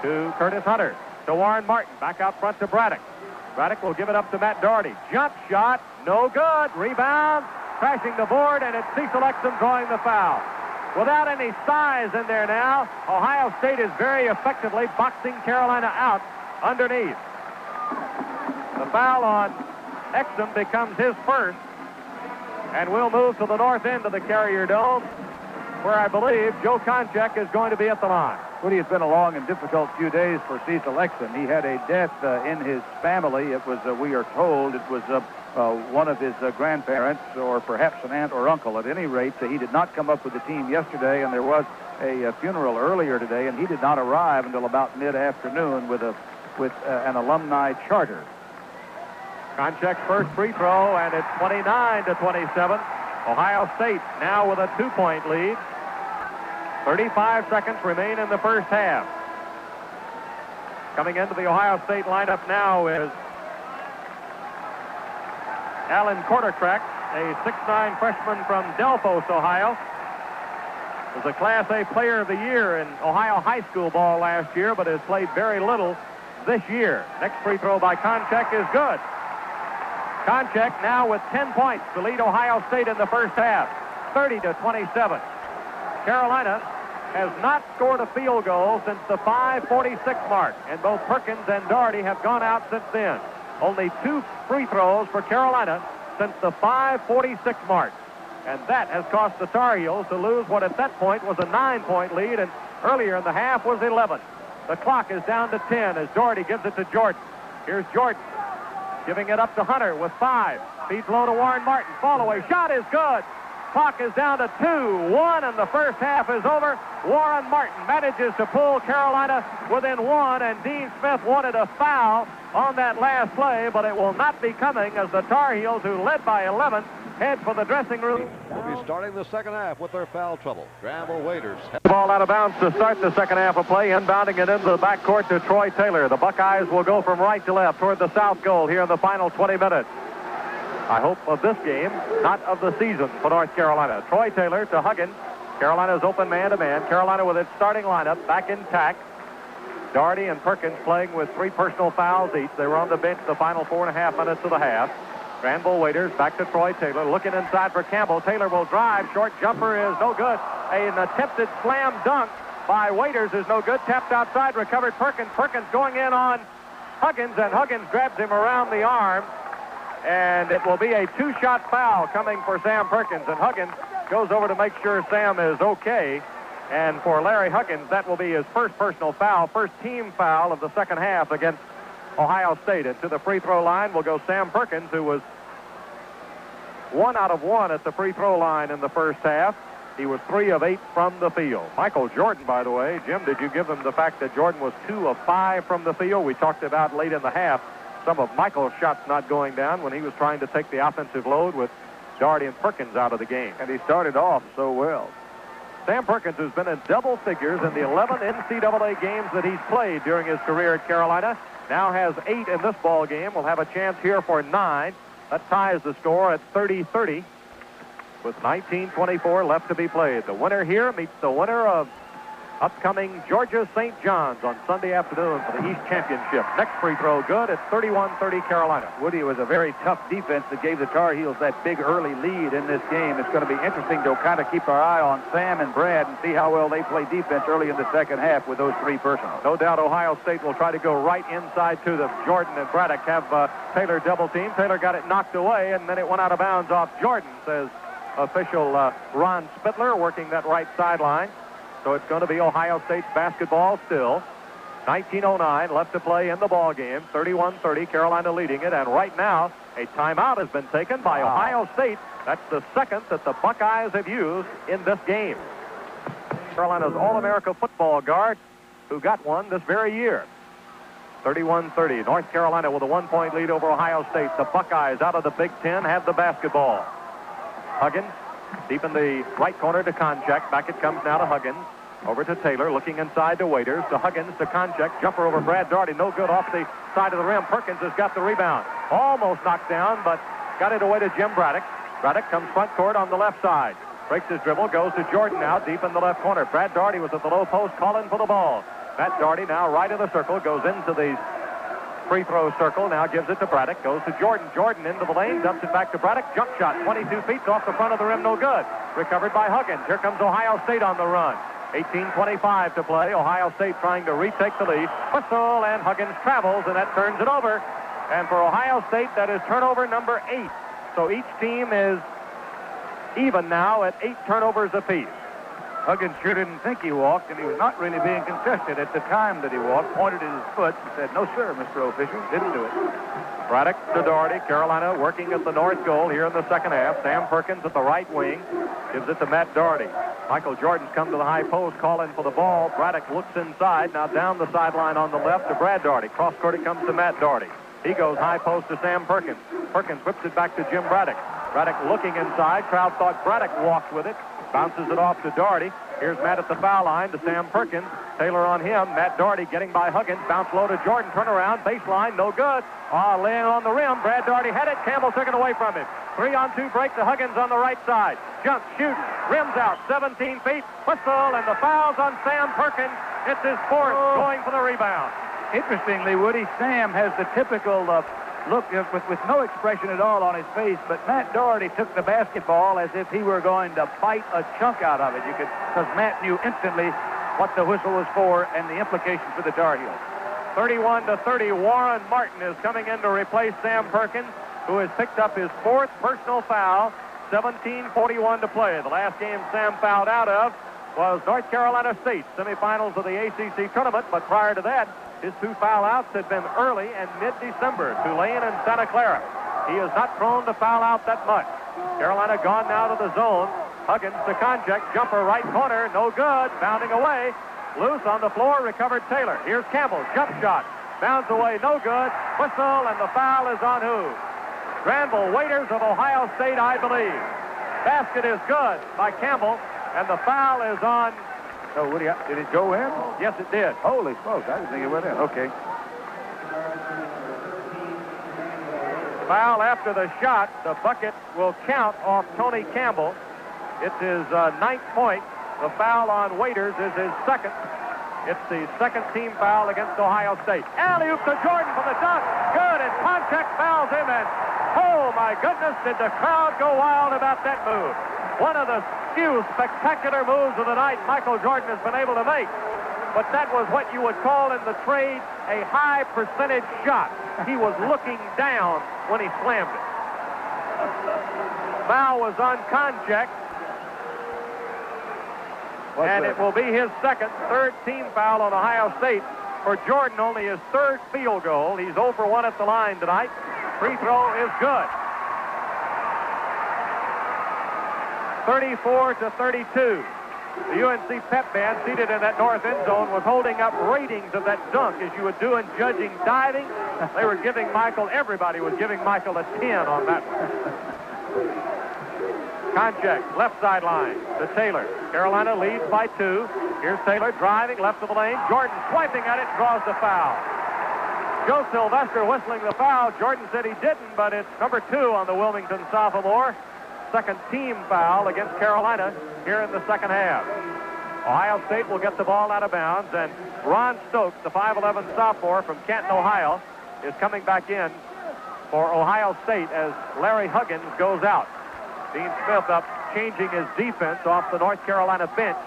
To Curtis Hunter, to Warren Martin, back out front to Braddock. Braddock will give it up to Matt Doherty. Jump shot, no good. Rebound, crashing the board, and it's Cecil Exum drawing the foul. Without any size in there now, Ohio State is very effectively boxing Carolina out underneath. The foul on Exum becomes his first, and we'll move to the north end of the Carrier Dome, where I believe Joe Konchek is going to be at the line. Woody, it's been a long and difficult few days for Cecil Exum. He had a death in his family. It was, we are told, it was one of his grandparents or perhaps an aunt or uncle. At any rate, he did not come up with the team yesterday, and there was a funeral earlier today, and he did not arrive until about mid-afternoon with an alumni charter. Konchek's first free throw, and it's 29-27. Ohio State now with a 2-point lead. 35 seconds remain in the first half. Coming into the Ohio State lineup now is Alan Kortokrack, a 6'9 freshman from Delphos, Ohio. Was a Class A Player of the Year in Ohio high school ball last year, but has played very little this year. Next free throw by Konchak is good. Konchak now with 10 points to lead Ohio State in the first half, 30-27. Carolina has not scored a field goal since the 5:46 mark, and both Perkins and Doherty have gone out since then. Only 2 free throws for Carolina since the 5:46 mark. And that has cost the Tar Heels to lose what at that point was a 9-point lead, and earlier in the half was 11. The clock is down to 10 as Doherty gives it to Jordan. Here's Jordan giving it up to Hunter with 5. Feeds low to Warren Martin. Fall away. Shot is good. Clock is down to 2-1, and the first half is over. Warren Martin manages to pull Carolina within 1, and Dean Smith wanted a foul on that last play, but it will not be coming as the Tar Heels, who led by 11, head for the dressing room. Will be starting the second half with their foul trouble. Granville Waiters. Ball out of bounds to start the second half of play, inbounding it into the backcourt to Troy Taylor. The Buckeyes will go from right to left toward the south goal here in the final 20 minutes. I hope of this game, not of the season for North Carolina. Troy Taylor to Huggins. Carolina's open man-to-man. Carolina with its starting lineup back intact. Doherty and Perkins playing with 3 personal fouls each. They were on the bench the final 4.5 minutes of the half. Granville Waiters back to Troy Taylor, looking inside for Campbell. Taylor will drive. Short jumper is no good. An attempted slam dunk by Waiters is no good. Tapped outside, recovered Perkins. Perkins going in on Huggins, and Huggins grabs him around the arm. And it will be a 2-shot foul coming for Sam Perkins. And Huggins goes over to make sure Sam is okay. And for Larry Huggins, that will be his first personal foul, first team foul of the second half against Ohio State. And to the free throw line will go Sam Perkins, who was 1 out of 1 at the free throw line in the first half. He was 3 of 8 from the field. Michael Jordan, by the way, Jim, did you give them the fact that Jordan was 2 of 5 from the field? We talked about late in the half some of Michael's shots not going down when he was trying to take the offensive load with Doherty and Perkins out of the game. And he started off so well. Sam Perkins, who's been in double figures in the 11 NCAA games that he's played during his career at Carolina, now has 8 in this ball game. Will have a chance here for 9. That ties the score at 30-30 with 19:24 left to be played. The winner here meets the winner of upcoming Georgia St. John's on Sunday afternoon for the East Championship. Next free throw good at 31-30 Carolina. Woody, it was a very tough defense that gave the Tar Heels that big early lead in this game. It's going to be interesting to kind of keep our eye on Sam and Brad and see how well they play defense early in the second half with those 3 personals. No doubt Ohio State will try to go right inside to them. Jordan and Braddock have Taylor double team. Taylor got it knocked away, and then it went out of bounds off Jordan, says official Ron Spittler, working that right sideline. So it's going to be Ohio State's basketball still. 19:09 left to play in the ball game. 31-30, Carolina leading it. And right now, a timeout has been taken by Ohio State. That's the second that the Buckeyes have used in this game. Carolina's All-America football guard, who got one this very year. 31-30. North Carolina with a 1-point lead over Ohio State. The Buckeyes out of the Big Ten have the basketball. Huggins deep in the right corner to Konchak. Back it comes now to Huggins. Over to Taylor, looking inside to Waiters. To Huggins, to Konchak. Jumper over Brad Doherty. No good off the side of the rim. Perkins has got the rebound. Almost knocked down, but got it away to Jim Braddock. Braddock comes front court on the left side. Breaks his dribble, goes to Jordan now, deep in the left corner. Brad Doherty was at the low post, calling for the ball. Matt Doherty now right in the circle, goes into the free throw circle, now gives it to Braddock, goes to Jordan. Jordan into the lane, dumps it back to Braddock. Jump shot, 22 feet off the front of the rim, no good. Recovered by Huggins. Here comes Ohio State on the run. 18:25 to play. Ohio State trying to retake the lead. Whistle, and Huggins travels, and that turns it over. And for Ohio State, that is turnover number 8. So each team is even now at 8 turnovers apiece. Huggins sure didn't think he walked, and he was not really being contested at the time that he walked. Pointed at his foot and said, "No, sir, Mr. Official." Didn't do it. Braddock to Doherty. Carolina working at the north goal here in the second half. Sam Perkins at the right wing. Gives it to Matt Doherty. Michael Jordan's come to the high post, calling for the ball. Braddock looks inside. Now down the sideline on the left to Brad Doherty. Cross court it comes to Matt Doherty. He goes high post to Sam Perkins. Perkins whips it back to Jim Braddock. Braddock looking inside. Crowd thought Braddock walked with it. Bounces it off to Doherty. Here's Matt at the foul line to Sam Perkins. Taylor on him. Matt Doherty getting by Huggins. Bounce low to Jordan. Turn around. Baseline. No good. Laying on the rim. Brad Doherty had it. Campbell took it away from him. 3-on-2 break to Huggins on the right side. Jump, shoot, rims out, 17 feet. Whistle, and the foul's on Sam Perkins. It's his fourth, going for the rebound. Interestingly, Woody, Sam has the typical look with no expression at all on his face, but Matt Doherty took the basketball as if he were going to bite a chunk out of it. Because Matt knew instantly what the whistle was for and the implications for the Tar Heels. 31-30, Warren Martin is coming in to replace Sam Perkins, who has picked up his fourth personal foul. 17:41 to play. The last game Sam fouled out of was North Carolina State, semifinals of the ACC tournament, but prior to that, his two foul outs had been early and mid-December, Tulane and Santa Clara. He is not prone to foul out that much. Carolina gone now to the zone. Huggins to Konchak, jumper right corner, no good, bounding away. Loose on the floor, recovered Taylor. Here's Campbell, jump shot, bounds away, no good. Whistle, and the foul is on who? Granville Waiters of Ohio State, I believe. Basket is good by Campbell, and the foul is on. So, Woody, did it go in? Yes, it did. Holy smokes, I didn't think it went in. Okay. Foul after the shot. The bucket will count off Tony Campbell. It's his ninth point. The foul on Waiters is his second. It's the second team foul against Ohio State. Alley-oop to Jordan for the dunk. Good, and Konchak fouls him, and oh, my goodness, did the crowd go wild about that move. One of the few spectacular moves of the night Michael Jordan has been able to make. But that was what you would call in the trade a high percentage shot. He was looking down when he slammed it. Foul was on Konchak. And it will be his second, third team foul on Ohio State. For Jordan, only his third field goal. He's 0 for 1 at the line tonight. Free throw is good. 34-32. The UNC pep band seated in that north end zone was holding up ratings of that dunk as you would do in judging diving. They were giving Michael, everybody was giving Michael a 10 on that one. Konchak, left sideline to Taylor. Carolina leads by 2. Here's Taylor driving left of the lane. Jordan swiping at it, draws the foul. Joe Sylvester whistling the foul. Jordan said he didn't, but it's number 2 on the Wilmington sophomore. Second team foul against Carolina here in the second half. Ohio State will get the ball out of bounds, and Ron Stokes, the 5'11 sophomore from Canton, Ohio, is coming back in for Ohio State as Larry Huggins goes out. Dean Smith up, changing his defense off the North Carolina bench.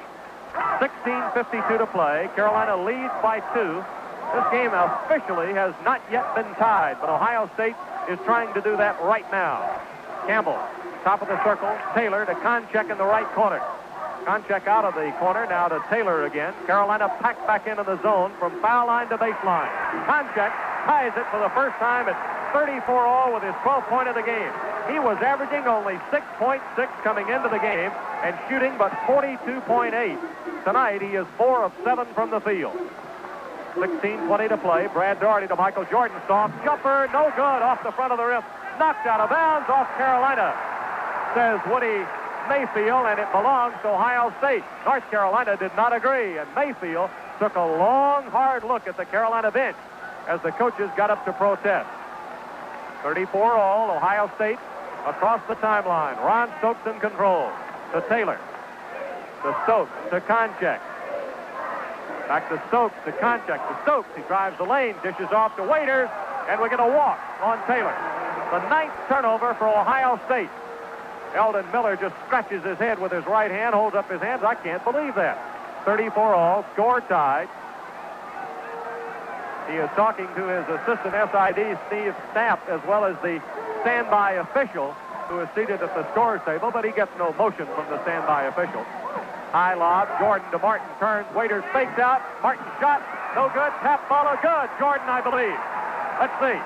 16:52 to play. Carolina leads by 2. This game officially has not yet been tied, but Ohio State is trying to do that right now. Campbell, top of the circle. Taylor to Konchak in the right corner. Konchak out of the corner, now to Taylor again. Carolina packed back into the zone from foul line to baseline. Konchak ties it for the first time at 34 all with his 12th point of the game. He was averaging only 6.6 coming into the game and shooting but 42.8. Tonight, he is 4 of 7 from the field. 16:20 to play. Brad Doherty to Michael Jordan. Soft jumper, no good, off the front of the rim. Knocked out of bounds off Carolina, says Woody Mayfield, and it belongs to Ohio State. North Carolina did not agree, and Mayfield took a long, hard look at the Carolina bench as the coaches got up to protest. 34 all, Ohio State across the timeline. Ron Stokes in control. To Taylor. To Stokes. To Konchak. Back to Stokes. To Konchak. To Stokes. He drives the lane. Dishes off to Waiters. And we get a walk on Taylor. The 9th turnover for Ohio State. Eldon Miller just scratches his head with his right hand, holds up his hands. I can't believe that. 34 all. Score tied. He is talking to his assistant SID, Steve Stapp, as well as the standby official who is seated at the scores table, but he gets no motion from the standby official. High lob, Jordan to Martin, turns, Waiters fakes out, Martin shot, no good, tap follow, good, Jordan, I believe. Let's see.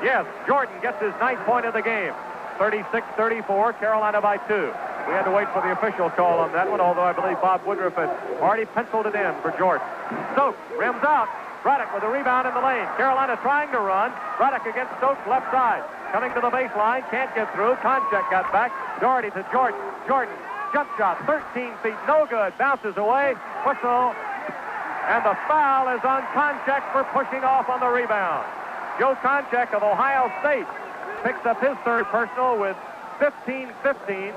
Yes, Jordan gets his 9th point of the game. 36-34, Carolina by 2. We had to wait for the official call on that one, although I believe Bob Woodruff had already penciled it in for Jordan. Stokes rims out, Braddock with a rebound in the lane. Carolina trying to run. Braddock against Stokes, left side. Coming to the baseline, can't get through. Konchak got back. Doherty to Jordan. Jordan, jump shot, 13 feet, no good. Bounces away. Whistle. And the foul is on Konchak for pushing off on the rebound. Joe Konchak of Ohio State picks up his third personal with 15-15.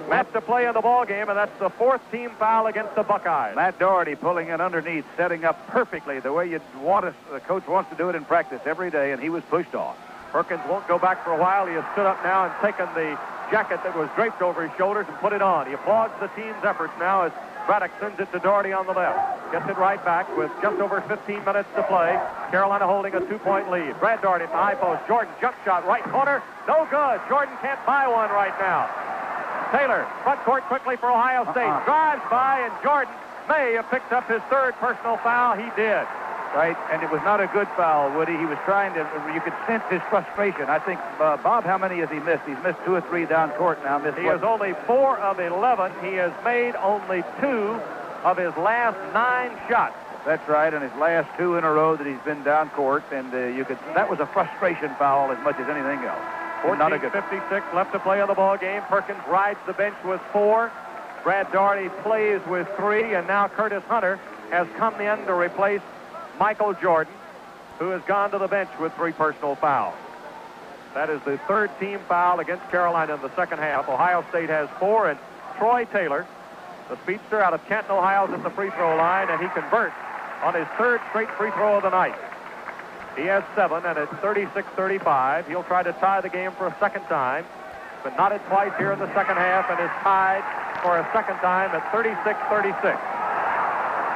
Match to play in the ball game, and that's the fourth team foul against the Buckeyes. Matt Doherty pulling in underneath, setting up perfectly the way you'd want us. The coach wants to do it in practice every day, and he was pushed off. Perkins won't go back for a while. He has stood up now and taken the jacket that was draped over his shoulders and put it on. He applauds the team's efforts now as Braddock sends it to Doherty on the left. Gets it right back with just over 15 minutes to play. Carolina holding a 2-point lead. Brad Doherty at the high post. Jordan, jump shot, right corner. No good. Jordan can't buy one right now. Taylor, front court quickly for Ohio State. Drives by, and Jordan may have picked up his third personal foul. He did. Right, and it was not a good foul, Woody. He was trying to, you could sense his frustration. I think, Bob, how many has he missed? He's missed 2 or 3 down court now. He has only 4 of 11. He has made only 2 of his last 9 shots. That's right, and his last 2 in a row that he's been down court, and that was a frustration foul as much as anything else. 14:56 left to play on the ball game. Perkins rides the bench with 4. Brad Doherty plays with 3, and now Curtis Hunter has come in to replace Michael Jordan, who has gone to the bench with 3 personal fouls. That is the third team foul against Carolina in the second half. Ohio State has 4, and Troy Taylor, the speedster out of Canton, Ohio, is at the free throw line, and he converts on his third straight free throw of the night. He has 7, and it's 36-35. He'll try to tie the game for a second time. But knotted twice here in the second half, and is tied for a second time at 36-36.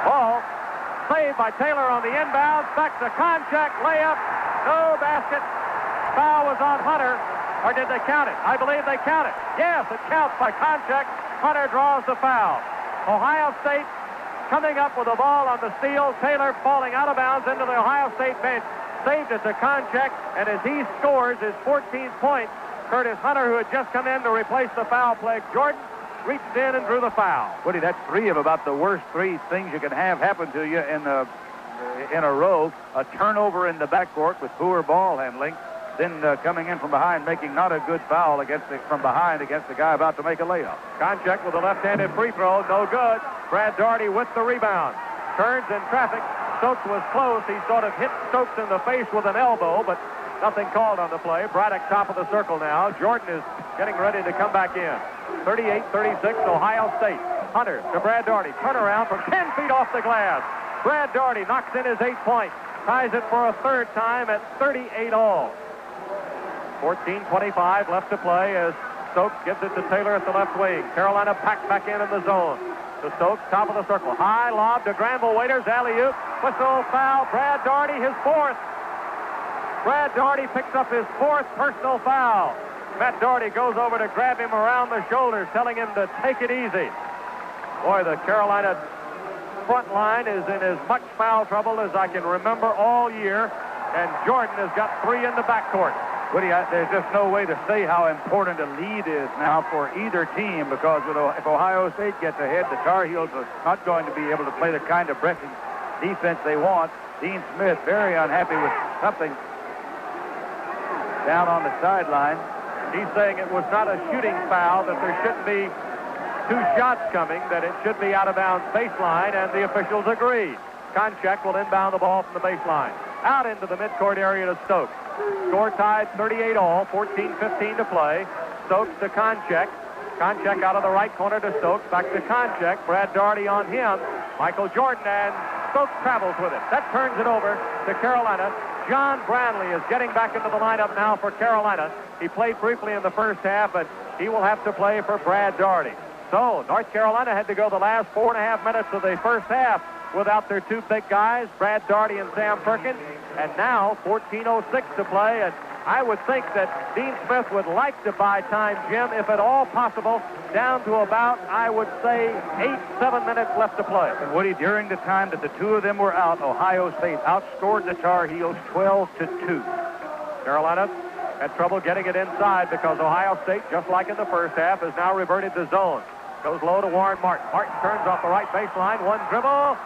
Ball saved by Taylor on the inbound. Back to Konchak, layup, no basket. Foul was on Hunter, or did they count it? I believe they count it. Yes, it counts by Konchak. Hunter draws the foul. Ohio State coming up with the ball on the steal. Taylor falling out of bounds into the Ohio State bench. Saved it to Konchak, and as he scores his 14th point, Curtis Hunter, who had just come in to replace the foul-plagued Jordan, reached in and drew the foul. Woody, that's 3 of about the worst 3 things you can have happen to you in a row. A turnover in the backcourt with poor ball handling, then coming in from behind, making not a good foul from behind against the guy about to make a layup. Konchak with a left-handed free throw, no good. Brad Doherty with the rebound. Turns in traffic. Stokes was close. He sort of hit Stokes in the face with an elbow, but nothing called on the play. Braddock top of the circle now. Jordan is getting ready to come back in. 38-36, Ohio State. Hunter to Brad Doherty. Turnaround from 10 feet off the glass. Brad Doherty knocks in his 8 point. Ties it for a third time at 38 all. 14:25 left to play as Stokes gives it to Taylor at the left wing. Carolina packed back in the zone. To Stokes, top of the circle. High lob to Granville Waiters. Alley-oop. Whistle, foul. Brad Doherty, his 4th. Brad Doherty picks up his 4th personal foul. Matt Doherty goes over to grab him around the shoulders, telling him to take it easy. Boy, the Carolina front line is in as much foul trouble as I can remember all year, and Jordan has got 3 in the backcourt. Woody, there's just no way to say how important a lead is now for either team, because if Ohio State gets ahead, the Tar Heels are not going to be able to play the kind of pressing defense they want. Dean Smith very unhappy with something down on the sideline. He's saying it was not a shooting foul, that there shouldn't be 2 shots coming, that it should be out of bounds baseline, and the officials agree. Konchak will inbound the ball from the baseline. Out into the midcourt area to Stokes. Score tied 38 all, 14:15 to play. Stokes to Konchak. Konchak out of the right corner to Stokes. Back to Konchak. Brad Doherty on him. Michael Jordan, and Stokes travels with it. That turns it over to Carolina. John Branley is getting back into the lineup now for Carolina. He played briefly in the first half, but he will have to play for Brad Doherty. So North Carolina had to go the last 4.5 minutes of the first half without their 2 big guys, Brad Doherty and Sam Perkins. And now 14:06 to play, and I would think that Dean Smith would like to buy time, Jim, if at all possible, down to about, I would say, 8-7 minutes left to play. And Woody, during the time that the 2 of them were out, Ohio State outscored the Tar Heels 12-2. Carolina had trouble getting it inside because Ohio State, just like in the first half, has now reverted to zone. Goes low to Warren Martin. Martin turns off the right baseline. 1 dribble.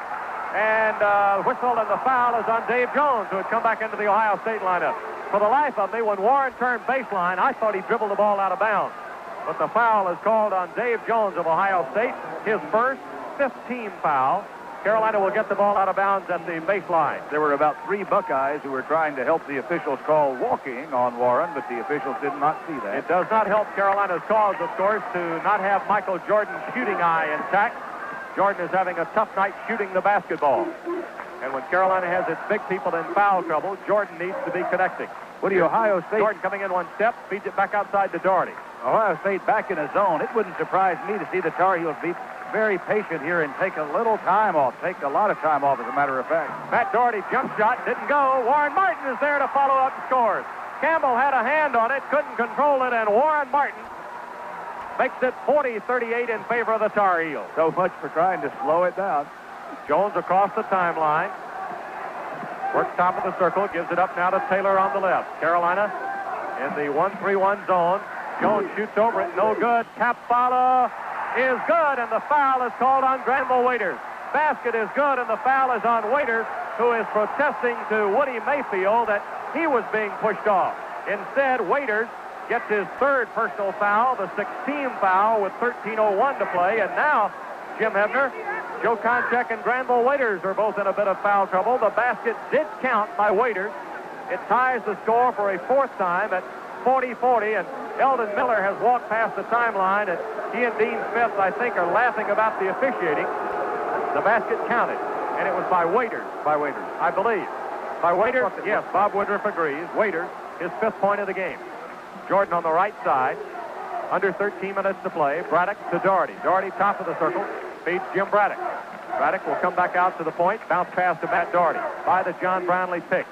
And whistle, and the foul is on Dave Jones, who had come back into the Ohio State lineup. For the life of me, when Warren turned baseline, I thought he dribbled the ball out of bounds. But the foul is called on Dave Jones of Ohio State, his first 15 foul. Carolina will get the ball out of bounds at the baseline. There were about 3 Buckeyes who were trying to help the officials call walking on Warren, but the officials did not see that. It does not help Carolina's cause, of course, to not have Michael Jordan's shooting eye intact. Jordan is having a tough night shooting the basketball. And when Carolina has its big people in foul trouble, Jordan needs to be connecting. What do you, Ohio State? Jordan coming in one step, feeds it back outside to Doherty. Ohio State back in a zone. It wouldn't surprise me to see the Tar Heels be very patient here and take a little time off. Take a lot of time off, as a matter of fact. Matt Doherty jump shot, didn't go. Warren Martin is there to follow up and scores. Campbell had a hand on it, couldn't control it, and Warren Martin makes it 40-38 in favor of the Tar Heels. So much for trying to slow it down. Jones across the timeline. Works top of the circle, gives it up now to Taylor on the left. Carolina in the 1-3-1 zone. Jones shoots over it, no good. Kapala is good, and the foul is called on Granville Waiters. Basket is good, and the foul is on Waiters, who is protesting to Woody Mayfield that he was being pushed off. Instead, Waiters gets his third personal foul, the 16th foul, with 13:01 to play, and now Jim Hebner, Joe Konchak, and Granville Waiters are both in a bit of foul trouble. The basket did count by Waiters. It ties the score for a 4th time at 40-40, and Eldon Miller has walked past the timeline, and he and Dean Smith, I think, are laughing about the officiating. The basket counted, and it was by Waiters. By Waiters. I believe. By Waiters? Yes, Bob Woodruff agrees. Waiters, his 5th point of the game. Jordan on the right side. Under 13 minutes to play. Braddock to Doherty. Doherty top of the circle. Feeds Jim Braddock. Braddock will come back out to the point. Bounce pass to Matt Doherty. By the John Brownlee pick.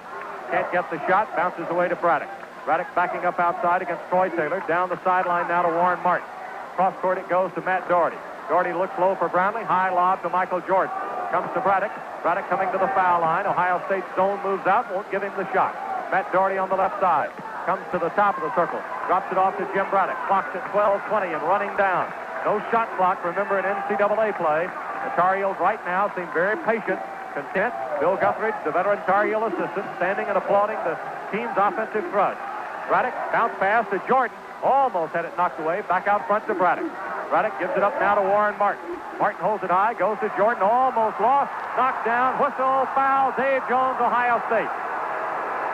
Can't get the shot. Bounces away to Braddock. Braddock backing up outside against Troy Taylor. Down the sideline now to Warren Martin. Cross court it goes to Matt Doherty. Doherty looks low for Brownlee. High lob to Michael Jordan. Comes to Braddock. Braddock coming to the foul line. Ohio State zone moves out. Won't give him the shot. Matt Doherty on the left side. Comes to the top of the circle. Drops it off to Jim Braddock. Clocks at 12:20 and running down. No shot clock, remember, in NCAA play. The Tar Heels right now seem very patient, content. Bill Guthridge, the veteran Tar Heel assistant, standing and applauding the team's offensive thrust. Braddock, bounce pass to Jordan. Almost had it knocked away. Back out front to Braddock. Braddock gives it up now to Warren Martin. Martin holds it high, goes to Jordan. Almost lost. Knocked down. Whistle, foul. Dave Jones, Ohio State.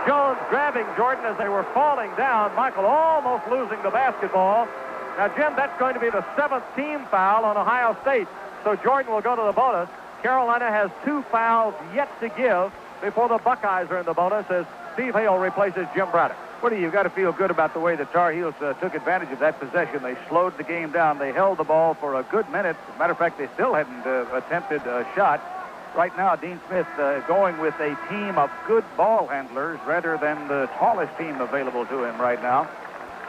Jones grabbing Jordan as they were falling down. Michael almost losing the basketball. Now, Jim, that's going to be the 7th team foul on Ohio State. So Jordan will go to the bonus. Carolina has 2 fouls yet to give before the Buckeyes are in the bonus as Steve Hale replaces Jim Braddock. Woody, you've got to feel good about the way the Tar Heels took advantage of that possession. They slowed the game down. They held the ball for a good minute. As a matter of fact, they still hadn't attempted a shot. Right now, Dean Smith going with a team of good ball handlers rather than the tallest team available to him right now.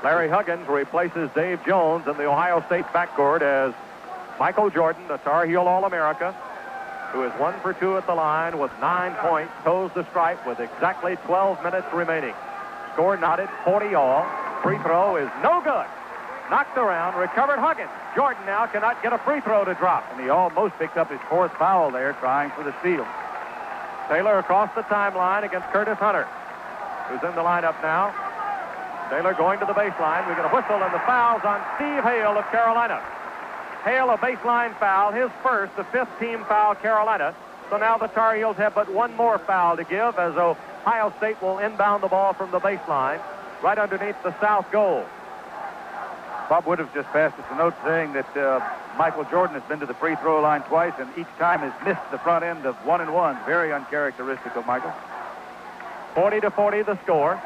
Larry Huggins replaces Dave Jones in the Ohio State backcourt as Michael Jordan, the Tar Heel All-America, who is 1 for 2 at the line with 9 points, toes the stripe with exactly 12 minutes remaining. Score knotted, 40 all. Free throw is no good. Knocked around, recovered Huggins. Jordan now cannot get a free throw to drop. And he almost picked up his 4th foul there, trying for the steal. Taylor across the timeline against Curtis Hunter, who's in the lineup now. Taylor going to the baseline. We get a whistle, and the foul's on Steve Hale of Carolina. Hale, a baseline foul, his first, the 5th team foul, Carolina. So now the Tar Heels have but 1 more foul to give as Ohio State will inbound the ball from the baseline right underneath the south goal. Bob Woodruff just passed us a note saying that Michael Jordan has been to the free throw line twice and each time has missed the front end of 1-and-1. Very uncharacteristic of Michael. 40-40 the score.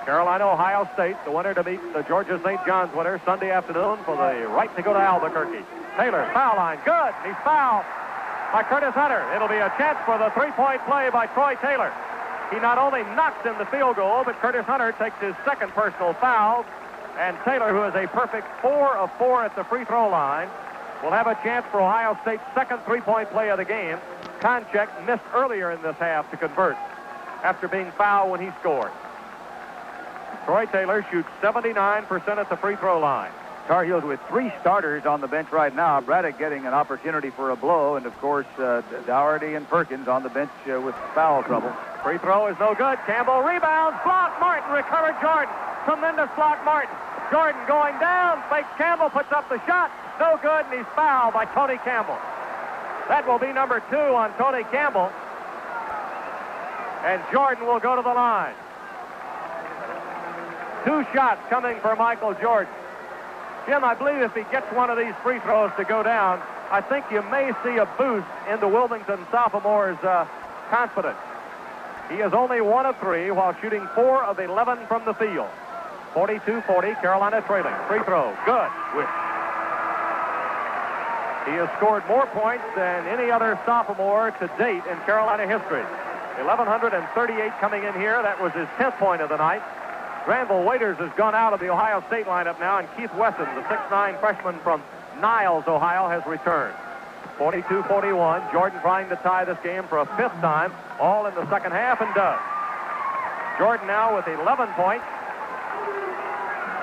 Carolina, Ohio State, the winner to meet the Georgia St. John's winner Sunday afternoon for the right to go to Albuquerque. Taylor, foul line, good. He's fouled by Curtis Hunter. It'll be a chance for the 3-point play by Troy Taylor. He not only knocks in the field goal, but Curtis Hunter takes his 2nd personal foul. And Taylor, who is a perfect 4 of 4 at the free throw line, will have a chance for Ohio State's 2nd 3-point play of the game. Konchak missed earlier in this half to convert after being fouled when he scored. Troy Taylor shoots 79% at the free throw line. Tar Heels with 3 starters on the bench right now. Braddock getting an opportunity for a blow, and of course Dougherty and Perkins on the bench with foul trouble. Free throw is no good. Campbell rebounds. Block. Martin recovered Jordan. Tremendous block, Martin. Jordan going down. Fakes Campbell. Puts up the shot. No good, and he's fouled by Tony Campbell. That will be number 2 on Tony Campbell. And Jordan will go to the line. 2 shots coming for Michael Jordan. Jim, I believe if he gets one of these free throws to go down, I think you may see a boost in the Wilmington sophomore's confidence. He is only 1 of 3 while shooting 4 of 11 from the field. 42-40, Carolina trailing. Free throw, good. He has scored more points than any other sophomore to date in Carolina history. 1,138 coming in here. That was his 10th point of the night. Granville Waiters has gone out of the Ohio State lineup now, and Keith Wesson, the 6'9 freshman from Niles, Ohio, has returned. 42-41. Jordan trying to tie this game for a 5th time, all in the second half, and does. Jordan now with 11 points,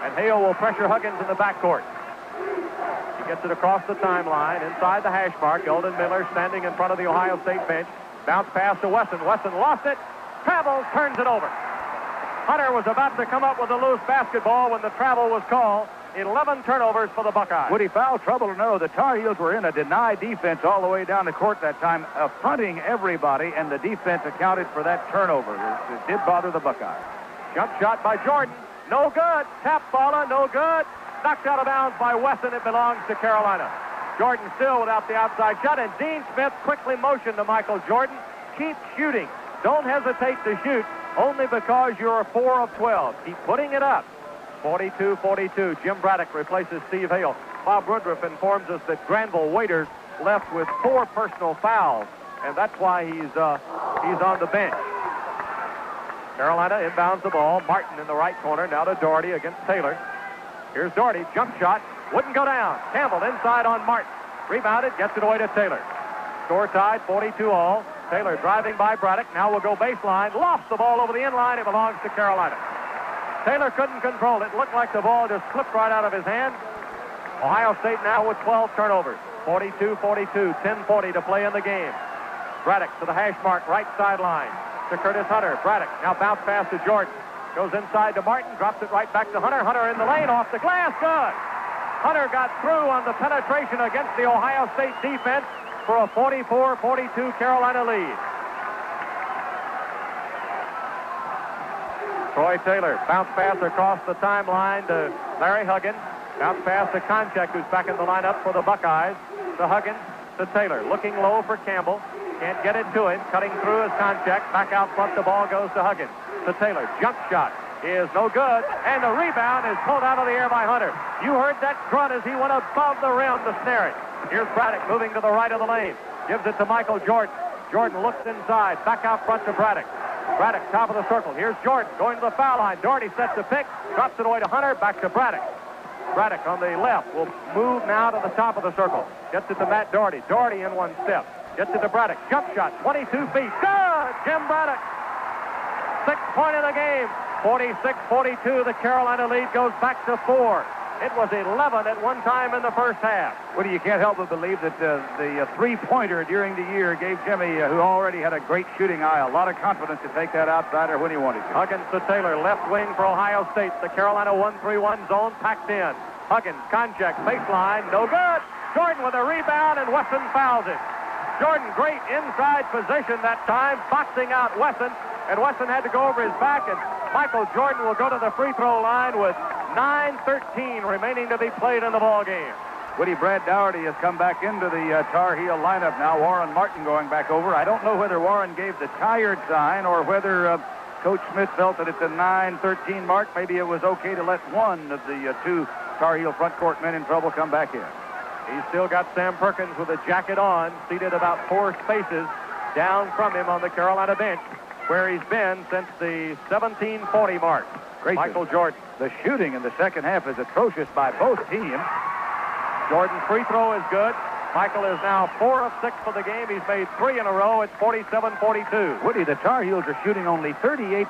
and Hale will pressure Huggins in the backcourt. He gets it across the timeline, inside the hash mark. Eldon Miller standing in front of the Ohio State bench. Bounce pass to Wesson. Wesson lost it. Travels, turns it over. Hunter was about to come up with a loose basketball when the travel was called. 11 turnovers for the Buckeyes. Would he foul trouble or no? The Tar Heels were in a deny defense all the way down the court that time, affronting everybody, and the defense accounted for that turnover. It did bother the Buckeyes. Jump shot by Jordan. No good. Tap baller, no good. Knocked out of bounds by Wesson. It belongs to Carolina. Jordan still without the outside shot, and Dean Smith quickly motioned to Michael Jordan. Keep shooting. Don't hesitate to shoot, only because you're 4 of 12. Keep putting it up. 42-42. Jim Braddock replaces Steve Hale. Bob Woodruff informs us that Granville Waiters left with 4 personal fouls, and that's why he's on the bench. Carolina inbounds the ball. Martin in the right corner. Now to Doherty against Taylor. Here's Doherty. Jump shot. Wouldn't go down. Campbell inside on Martin. Rebounded. Gets it away to Taylor. Score tied. 42-all. Taylor driving by Braddock. Now will go baseline. Lofts the ball over the inline. It belongs to Carolina. Taylor couldn't control it. Looked like the ball just slipped right out of his hand. Ohio State now with 12 turnovers. 42-42. 10:40 to play in the game. Braddock to the hash mark. Right sideline. To Curtis Hunter. Braddock now bounce pass to Jordan. Goes inside to Martin. Drops it right back to Hunter. Hunter in the lane. Off the glass. Good. Hunter got through on the penetration against the Ohio State defense for a 44-42 Carolina lead. Troy Taylor, bounce pass across the timeline to Larry Huggins. Bounce pass to Konchak, who's back in the lineup for the Buckeyes. To Huggins, to Taylor. Looking low for Campbell. Can't get it to him. Cutting through is Konchak. Back out front, the ball goes to Huggins. To Taylor. Jump shot is no good. And the rebound is pulled out of the air by Hunter. You heard that grunt as he went above the rim to snare it. Here's Braddock moving to the right of the lane. Gives it to Michael Jordan. Jordan looks inside. Back out front to Braddock. Braddock, top of the circle. Here's Jordan going to the foul line. Doherty sets the pick. Drops it away to Hunter. Back to Braddock. Braddock on the left will move now to the top of the circle. Gets it to Matt Doherty. Doherty in one step. Gets it to Braddock. Jump shot. 22 feet. Good! Jim Braddock. 6th point of the game. 46-42. The Carolina lead goes back to 4. It was 11 at one time in the first half. Well, you can't help but believe that the three-pointer during the year gave Jimmy, who already had a great shooting eye, a lot of confidence to take that outsider when he wanted to. Huggins to Taylor, left wing for Ohio State. The Carolina 1-3-1 zone packed in. Huggins, Konchak, baseline, no good. Jordan with a rebound, and Wesson fouls him. Jordan, great inside position that time, boxing out Wesson, and Wesson had to go over his back, and Michael Jordan will go to the free throw line with 9:13 remaining to be played in the ball game. Woody Brad Dougherty has come back into the Tar Heel lineup now. Warren Martin going back over. I don't know whether Warren gave the tired sign or whether Coach Smith felt that at the 9:13 mark, maybe it was okay to let one of the 2 Tar Heel front court men in trouble come back in. He's still got Sam Perkins with a jacket on, seated about 4 spaces down from him on the Carolina bench, where he's been since the 17:40 mark. Gracious. Michael Jordan. The shooting in the second half is atrocious by both teams. Jordan's free throw is good. Michael is now 4 of 6 for the game. He's made 3 in a row. It's 47-42. Woody, the Tar Heels are shooting only 38%,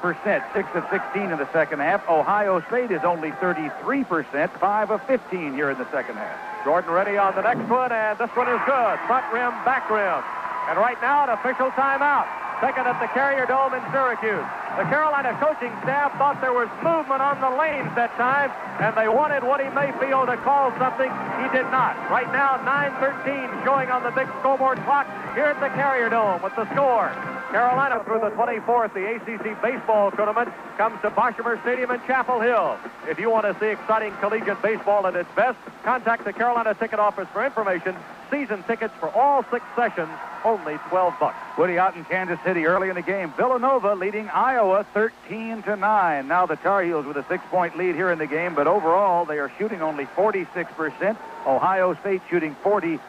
6 of 16 in the second half. Ohio State is only 33%, 5 of 15 here in the second half. Jordan ready on the next one, and this one is good. Front rim, back rim. And right now, an official timeout. Taken at the Carrier Dome in Syracuse. The Carolina coaching staff thought there was movement on the lanes that time, and they wanted Woody Mayfield to call something. He did not. Right now, 9:13 showing on the big scoreboard clock here at the Carrier Dome with the score. Carolina through the 24th, the ACC baseball tournament, comes to Boshemer Stadium in Chapel Hill. If you want to see exciting collegiate baseball at its best, contact the Carolina Ticket Office for information. Season tickets for all 6 sessions, only $12. Woody, out in Kansas City early in the game, Villanova leading Iowa 13-9. Now the Tar Heels with a 6-point lead here in the game, but overall they are shooting only 46%. Ohio State shooting 44%.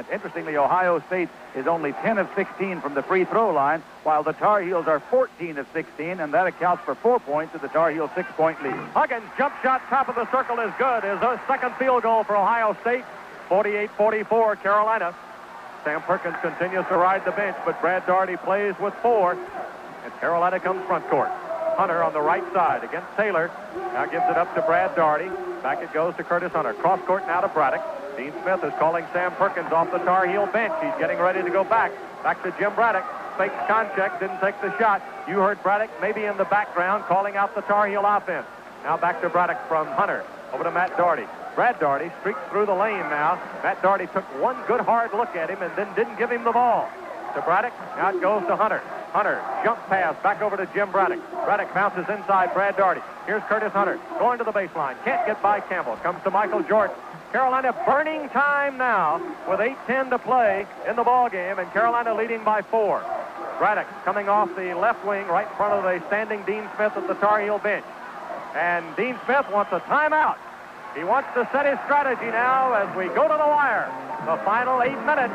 Interestingly, Ohio State is only 10 of 16 from the free throw line, while the Tar Heels are 14 of 16, and that accounts for 4 points of the Tar Heels' 6-point lead. Huggins' jump shot top of the circle is good. Is a second field goal for Ohio State. 48-44 Carolina. Sam Perkins continues to ride the bench, but Brad Daugherty plays with 4. And Carolina comes front court. Hunter on the right side against Taylor. Now gives it up to Brad Daugherty. Back it goes to Curtis Hunter. Cross court now to Braddock. Dean Smith is calling Sam Perkins off the Tar Heel bench. He's getting ready to go back. Back to Jim Braddock. Fakes contact, didn't take the shot. You heard Braddock maybe in the background calling out the Tar Heel offense. Now back to Braddock from Hunter. Over to Matt Daugherty. Brad Daugherty streaks through the lane now. Matt Daugherty took one good hard look at him and then didn't give him the ball. To Braddock, now it goes to Hunter. Hunter, jump pass, back over to Jim Braddock. Braddock bounces inside Brad Daugherty. Here's Curtis Hunter, going to the baseline. Can't get by Campbell. Comes to Michael Jordan. Carolina burning time now with 8:10 to play in the ball game, and Carolina leading by 4. Braddock coming off the left wing right in front of the standing Dean Smith at the Tar Heel bench. And Dean Smith wants a timeout. He wants to set his strategy now as we go to the wire. The final 8 minutes.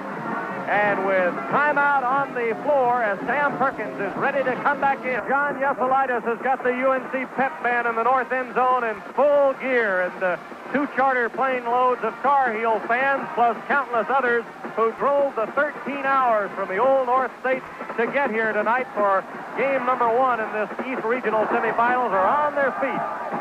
And with timeout on the floor as Sam Perkins is ready to come back in. John Yesolaitis has got the UNC pep band in the north end zone in full gear. And 2 charter plane loads of Tar Heel fans plus countless others who drove the 13 hours from the old North State to get here tonight for game number 1 in this East Regional semifinals are on their feet,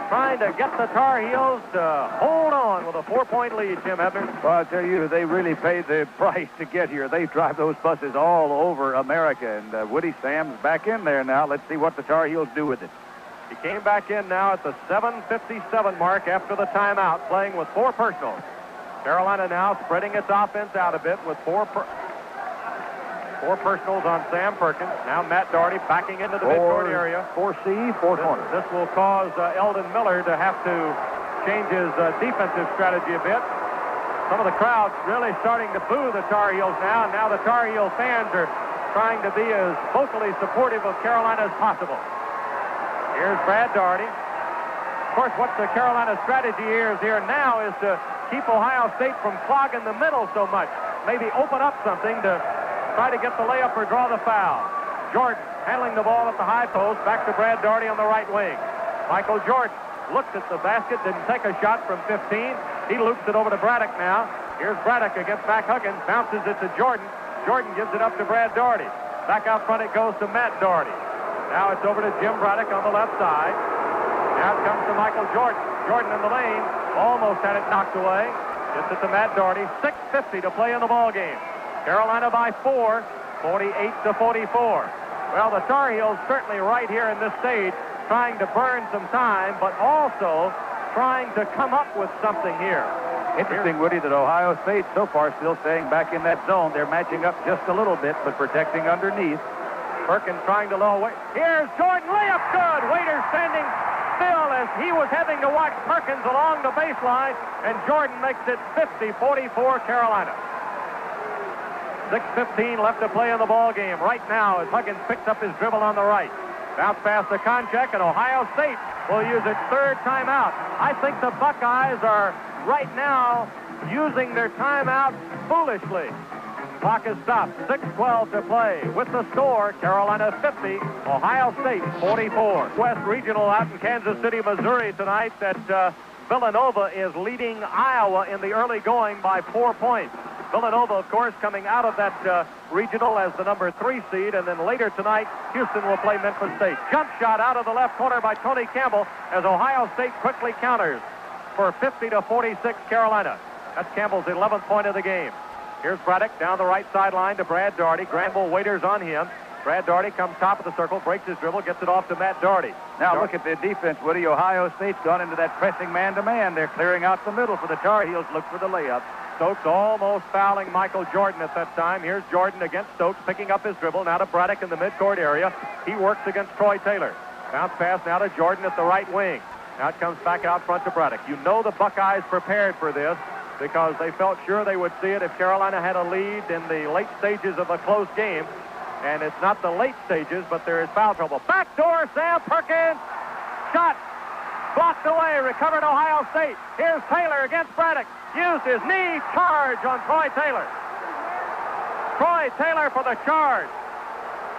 trying to get the Tar Heels to hold on with a 4-point lead, Jim Ebner. Well, I'll tell you, they really paid the price to get here. They drive those buses all over America, and Woody Sam's back in there now. Let's see what the Tar Heels do with it. He came back in now at the 7:57 mark after the timeout, playing with 4 personals. Carolina now spreading its offense out a bit with 4 personals on Sam Perkins. Now Matt Daugherty backing into the midcourt area. 4C, 4 corners. This will cause Eldon Miller to have to change his defensive strategy a bit. Some of the crowd really starting to boo the Tar Heels now, and now the Tar Heel fans are trying to be as vocally supportive of Carolina as possible. Here's Brad Daugherty. Of course, what the Carolina strategy here now is to keep Ohio State from clogging the middle so much. Maybe open up something to try to get the layup or draw the foul. Jordan handling the ball at the high post. Back to Brad Daugherty on the right wing. Michael Jordan looked at the basket, didn't take a shot from 15. He loops it over to Braddock now. Here's Braddock against Mac Huggins. Bounces it to Jordan. Jordan gives it up to Brad Daugherty. Back out front it goes to Matt Daugherty. Now it's over to Jim Braddock on the left side. Now it comes to Michael Jordan. Jordan in the lane. Almost had it knocked away. Gets it to Matt Daugherty. 6:50 to play in the ball game. Carolina by 4, 48-44. Well, the Tar Heels certainly right here in this stage trying to burn some time, but also trying to come up with something here. Interesting, Woody, that Ohio State so far still staying back in that zone. They're matching up just a little bit, but protecting underneath. Perkins trying to low weight. Here's Jordan, layup good. Waiter standing still as he was having to watch Perkins along the baseline, and Jordan makes it 50-44 Carolina. 6:15 left to play in the ball game. Right now as Huggins picks up his dribble on the right. Bounce past the Konchak, and Ohio State will use its 3rd timeout. I think the Buckeyes are right now using their timeout foolishly. Clock is stopped. 6:12 to play. With the score, Carolina 50, Ohio State 44. West Regional out in Kansas City, Missouri tonight that Villanova is leading Iowa in the early going by 4 points. Villanova, of course, coming out of that regional as the number 3 seed, and then later tonight, Houston will play Memphis State. Jump shot out of the left corner by Tony Campbell as Ohio State quickly counters for 50-46 Carolina. That's Campbell's 11th point of the game. Here's Braddock down the right sideline to Brad Daugherty. Granville waiters on him. Brad Daugherty comes top of the circle, breaks his dribble, gets it off to Matt Daugherty. Now look at the defense, Woody. Ohio State's gone into that pressing man-to-man. They're clearing out the middle for the Tar Heels. Look for the layup. Stokes almost fouling Michael Jordan at that time. Here's Jordan against Stokes, picking up his dribble. Now to Braddock in the midcourt area. He works against Troy Taylor. Bounce pass now to Jordan at the right wing. Now it comes back out front to Braddock. You know the Buckeyes prepared for this because they felt sure they would see it if Carolina had a lead in the late stages of a close game. And it's not the late stages, but there is foul trouble. Backdoor, Sam Perkins. Shot. Blocked away. Recovered Ohio State. Here's Taylor against Braddock. Used his knee charge on Troy Taylor. Troy Taylor for the charge.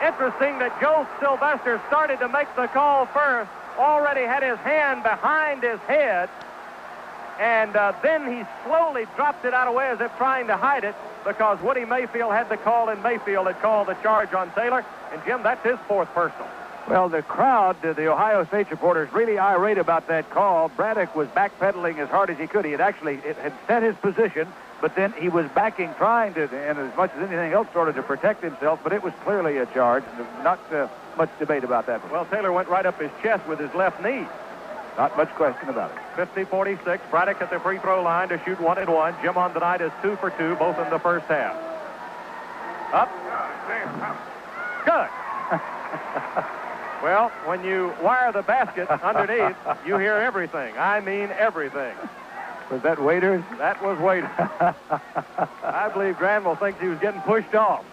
Interesting that Joe Sylvester started to make the call first. Already had his hand behind his head. And then he slowly dropped it out of the way as if trying to hide it because Woody Mayfield had the call and Mayfield had called the charge on Taylor. And, Jim, that's his 4th personal. Well, the crowd, the Ohio State supporters, really irate about that call. Braddock was backpedaling as hard as he could. He had had set his position, but then he was backing, trying to, and as much as anything else, sort of to protect himself. But it was clearly a charge. Not much debate about that one. Well, Taylor went right up his chest with his left knee. Not much question about it. 50-46. Braddock at the free throw line to shoot 1-1. Jim on the night is 2 for 2, both in the first half. Up. Good. Well, when you wire the basket underneath, you hear everything. I mean everything. Was that Waiters? That was Waiters. I believe Granville thinks he was getting pushed off.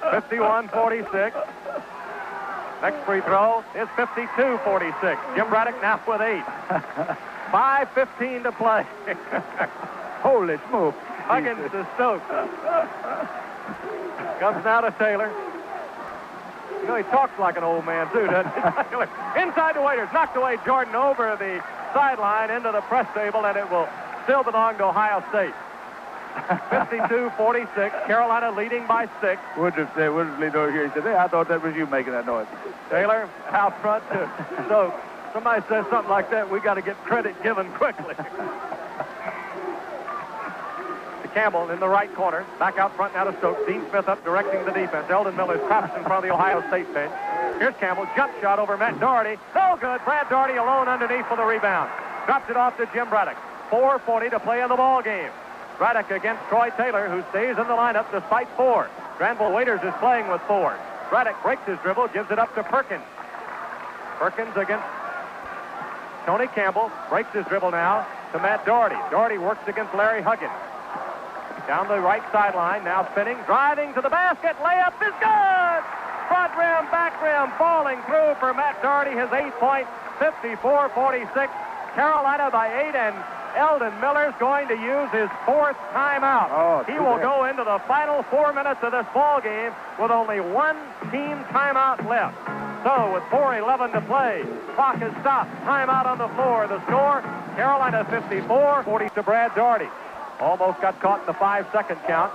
51-46. Next free throw is 52-46. Jim Braddock now with 8. 5:15 to play. Holy smoke. Huggins to Stokes. Comes now to Taylor. You know, he talks like an old man, too, doesn't he? Inside the Waiters. Knocked away Jordan over the sideline into the press table, and it will still belong to Ohio State. 52-46. Carolina leading by 6. Wouldn't have leaned over here. He said, hey, I thought that was you making that noise. Taylor out front to Stokes. Somebody says something like that, we got to get credit given quickly. Campbell in the right corner. Back out front now to Stokes. Dean Smith up directing the defense. Eldon Miller's trapped in front of the Ohio State bench. Here's Campbell. Jump shot over Matt Daugherty. No good. Brad Daugherty alone underneath for the rebound. Drops it off to Jim Braddock. 4:40 to play in the ball game. Braddock against Troy Taylor, who stays in the lineup despite 4. Granville Waiters is playing with 4. Braddock breaks his dribble, gives it up to Perkins. Perkins against Tony Campbell. Breaks his dribble now to Matt Daugherty. Daugherty works against Larry Huggins. Down the right sideline, now spinning, driving to the basket, layup is good! Front rim, back rim, falling through for Matt Daugherty, his 8 point, 54-46. Carolina by 8, and Eldon Miller's going to use his 4th timeout. He will go into the final 4 minutes of this ball game with only 1 team timeout left. So with 4:11 to play, clock is stopped, timeout on the floor. The score, Carolina 54, 40 to Brad Daugherty. Almost got caught in the 5-second count.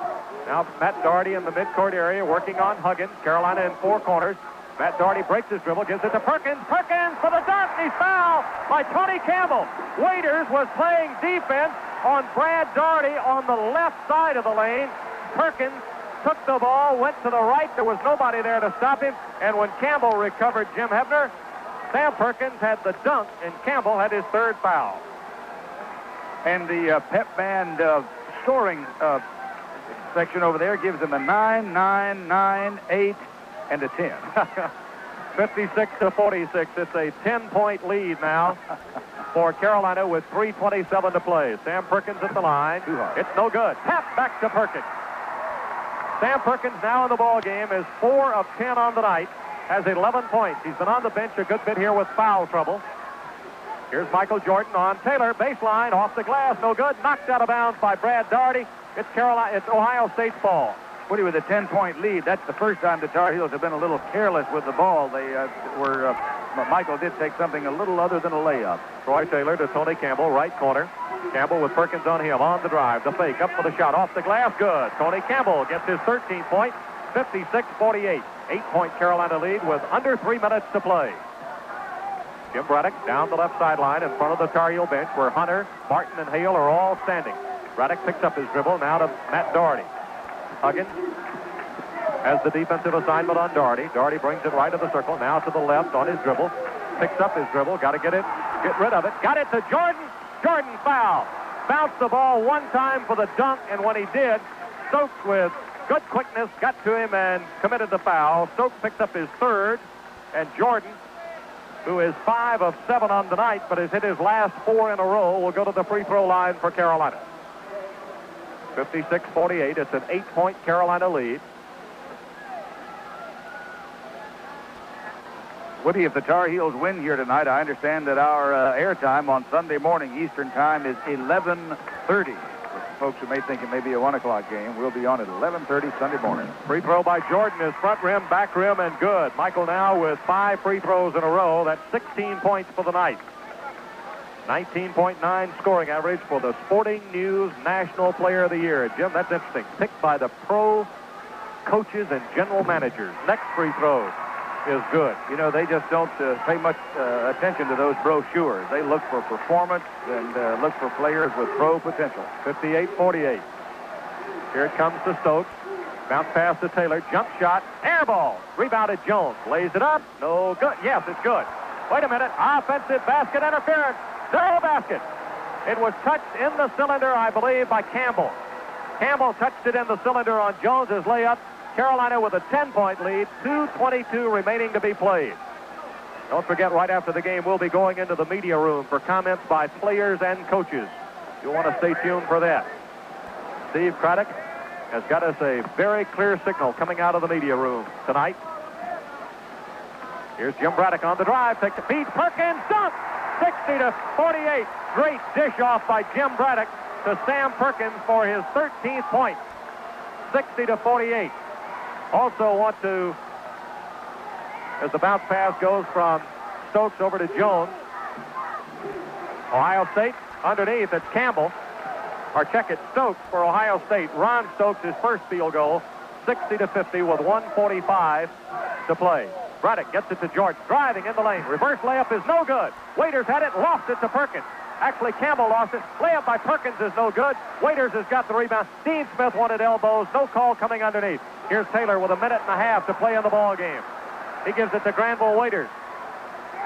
Now Matt Daugherty in the midcourt area working on Huggins. Carolina in 4 corners. Matt Daugherty breaks his dribble, gives it to Perkins. Perkins for the dunk. He's fouled by Tony Campbell. Waiters was playing defense on Brad Daugherty on the left side of the lane. Perkins took the ball, went to the right. There was nobody there to stop him. And when Campbell recovered Jim Hebner, Sam Perkins had the dunk, and Campbell had his 3rd foul. And the pep band scoring section over there gives them a 9, 9, 9, 8, and a 10. 56-46. It's a 10-point lead now for Carolina with 3:27 to play. Sam Perkins at the line. It's no good. Tap back to Perkins. Sam Perkins now in the ball game is 4 of 10 on the night. Has 11 points. He's been on the bench a good bit here with foul trouble. Here's Michael Jordan on Taylor. Baseline, off the glass, no good. Knocked out of bounds by Brad Daugherty. It's Ohio State's ball. Woody, with a 10-point lead, that's the first time the Tar Heels have been a little careless with the ball. They Michael did take something a little other than a layup. Troy Taylor to Tony Campbell, right corner. Campbell with Perkins on him, on the drive, the fake, up for the shot, off the glass, good. Tony Campbell gets his 13th point, 56-48. 8-point Carolina lead with under 3 minutes to play. Jim Braddock down the left sideline in front of the Tar Heel bench where Hunter, Martin, and Hale are all standing. Braddock picks up his dribble, now to Matt Doherty. Huggins has the defensive assignment on Doherty. Doherty brings it right to the circle, now to the left on his dribble. Picks up his dribble, got to get rid of it. Got it to Jordan. Jordan foul. Bounced the ball one time for the dunk, and when he did, Stokes with good quickness got to him and committed the foul. Stokes picks up his third, and Jordan, who is 5 of 7 on the night, but has hit his last 4 in a row, will go to the free throw line for Carolina. 56-48. It's an 8-point Carolina lead. Woody, if the Tar Heels win here tonight, I understand that our airtime on Sunday morning Eastern time is 11:30. Folks who may think it may be a 1 o'clock game, we'll be on at 11:30 Sunday morning. Free throw by Jordan is front rim, back rim, and good. Michael now with 5 free throws in a row. That's 16 points for the night. 19.9 scoring average for the Sporting News National Player of the Year. Jim, that's interesting. Picked by the pro coaches and general managers. Next free throw is good. You know, they just don't pay much attention to those brochures. They look for performance and look for players with pro potential. 58-48. Here it comes to Stokes. Bounce pass to Taylor. Jump shot. Air ball. Rebounded Jones. Lays it up. No good. Yes, it's good. Wait a minute. Offensive basket interference. No basket. It was touched in the cylinder, I believe, by Campbell. Campbell touched it in the cylinder on Jones's layup. Carolina with a 10-point lead, 2:22 remaining to be played. Don't forget, right after the game, we'll be going into the media room for comments by players and coaches. You'll want to stay tuned for that. Steve Craddock has got us a very clear signal coming out of the media room tonight. Here's Jim Braddock on the drive, takes the feed, Perkins, dunk! 60-48. Great dish off by Jim Braddock to Sam Perkins for his 13th point. 60-48. Also want to, as the bounce pass goes from Stokes over to Jones, Ohio State underneath, it's Campbell. Or check it, Stokes for Ohio State. Ron Stokes, his first field goal, 60-50 with 1:45 to play. Braddock gets it to Jordan, driving in the lane. Reverse layup is no good. Waiters had it, lost it to Perkins. Actually, Campbell lost it. Layup by Perkins is no good. Waiters has got the rebound. Dean Smith wanted elbows. No call coming underneath. Here's Taylor with 1.5 minutes to play in the ball game. He gives it to Granville Waiters.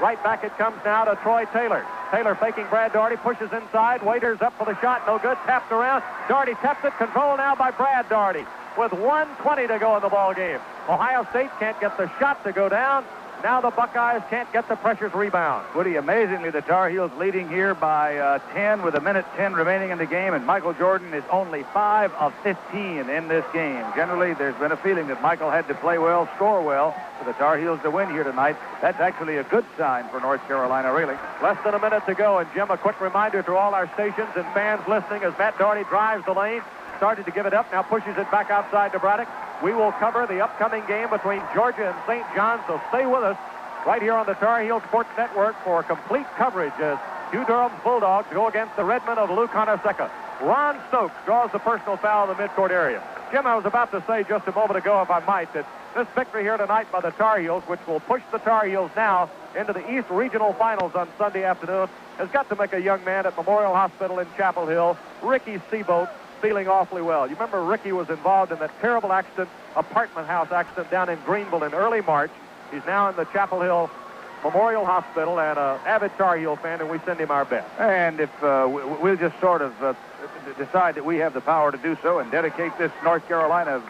Right back it comes now to Troy Taylor. Taylor faking Brad Doherty, pushes inside. Waiters up for the shot, no good. Tapped around. Doherty taps it. Controlled now by Brad Doherty with 1:20 to go in the ball game. Ohio State can't get the shot to go down. Now the Buckeyes can't get the pressure's rebound. Woody, amazingly, the Tar Heels leading here by 10 with 1:10 remaining in the game, and Michael Jordan is only 5 of 15 in this game. Generally, there's been a feeling that Michael had to play well, score well, for the Tar Heels to win here tonight. That's actually a good sign for North Carolina, really. Less than a minute to go, and Jim, a quick reminder to all our stations and fans listening as Matt Doherty drives the lane, started to give it up, now pushes it back outside to Braddock. We will cover the upcoming game between Georgia and St. John's, so stay with us right here on the Tar Heel Sports Network for complete coverage as Hugh Durham's Bulldogs go against the Redmen of Luke Honor-Seca. Ron Stokes draws the personal foul in the midcourt area. Jim, I was about to say just a moment ago, if I might, that this victory here tonight by the Tar Heels, which will push the Tar Heels now into the East Regional Finals on Sunday afternoon, has got to make a young man at Memorial Hospital in Chapel Hill, Ricky Seabolt, feeling awfully well. You remember Ricky was involved in that terrible accident, apartment house accident down in Greenville in early March. He's now in the Chapel Hill Memorial Hospital and an avid Tar Heel fan, and we send him our best. And if we'll just sort of decide that we have the power to do so and dedicate this North Carolina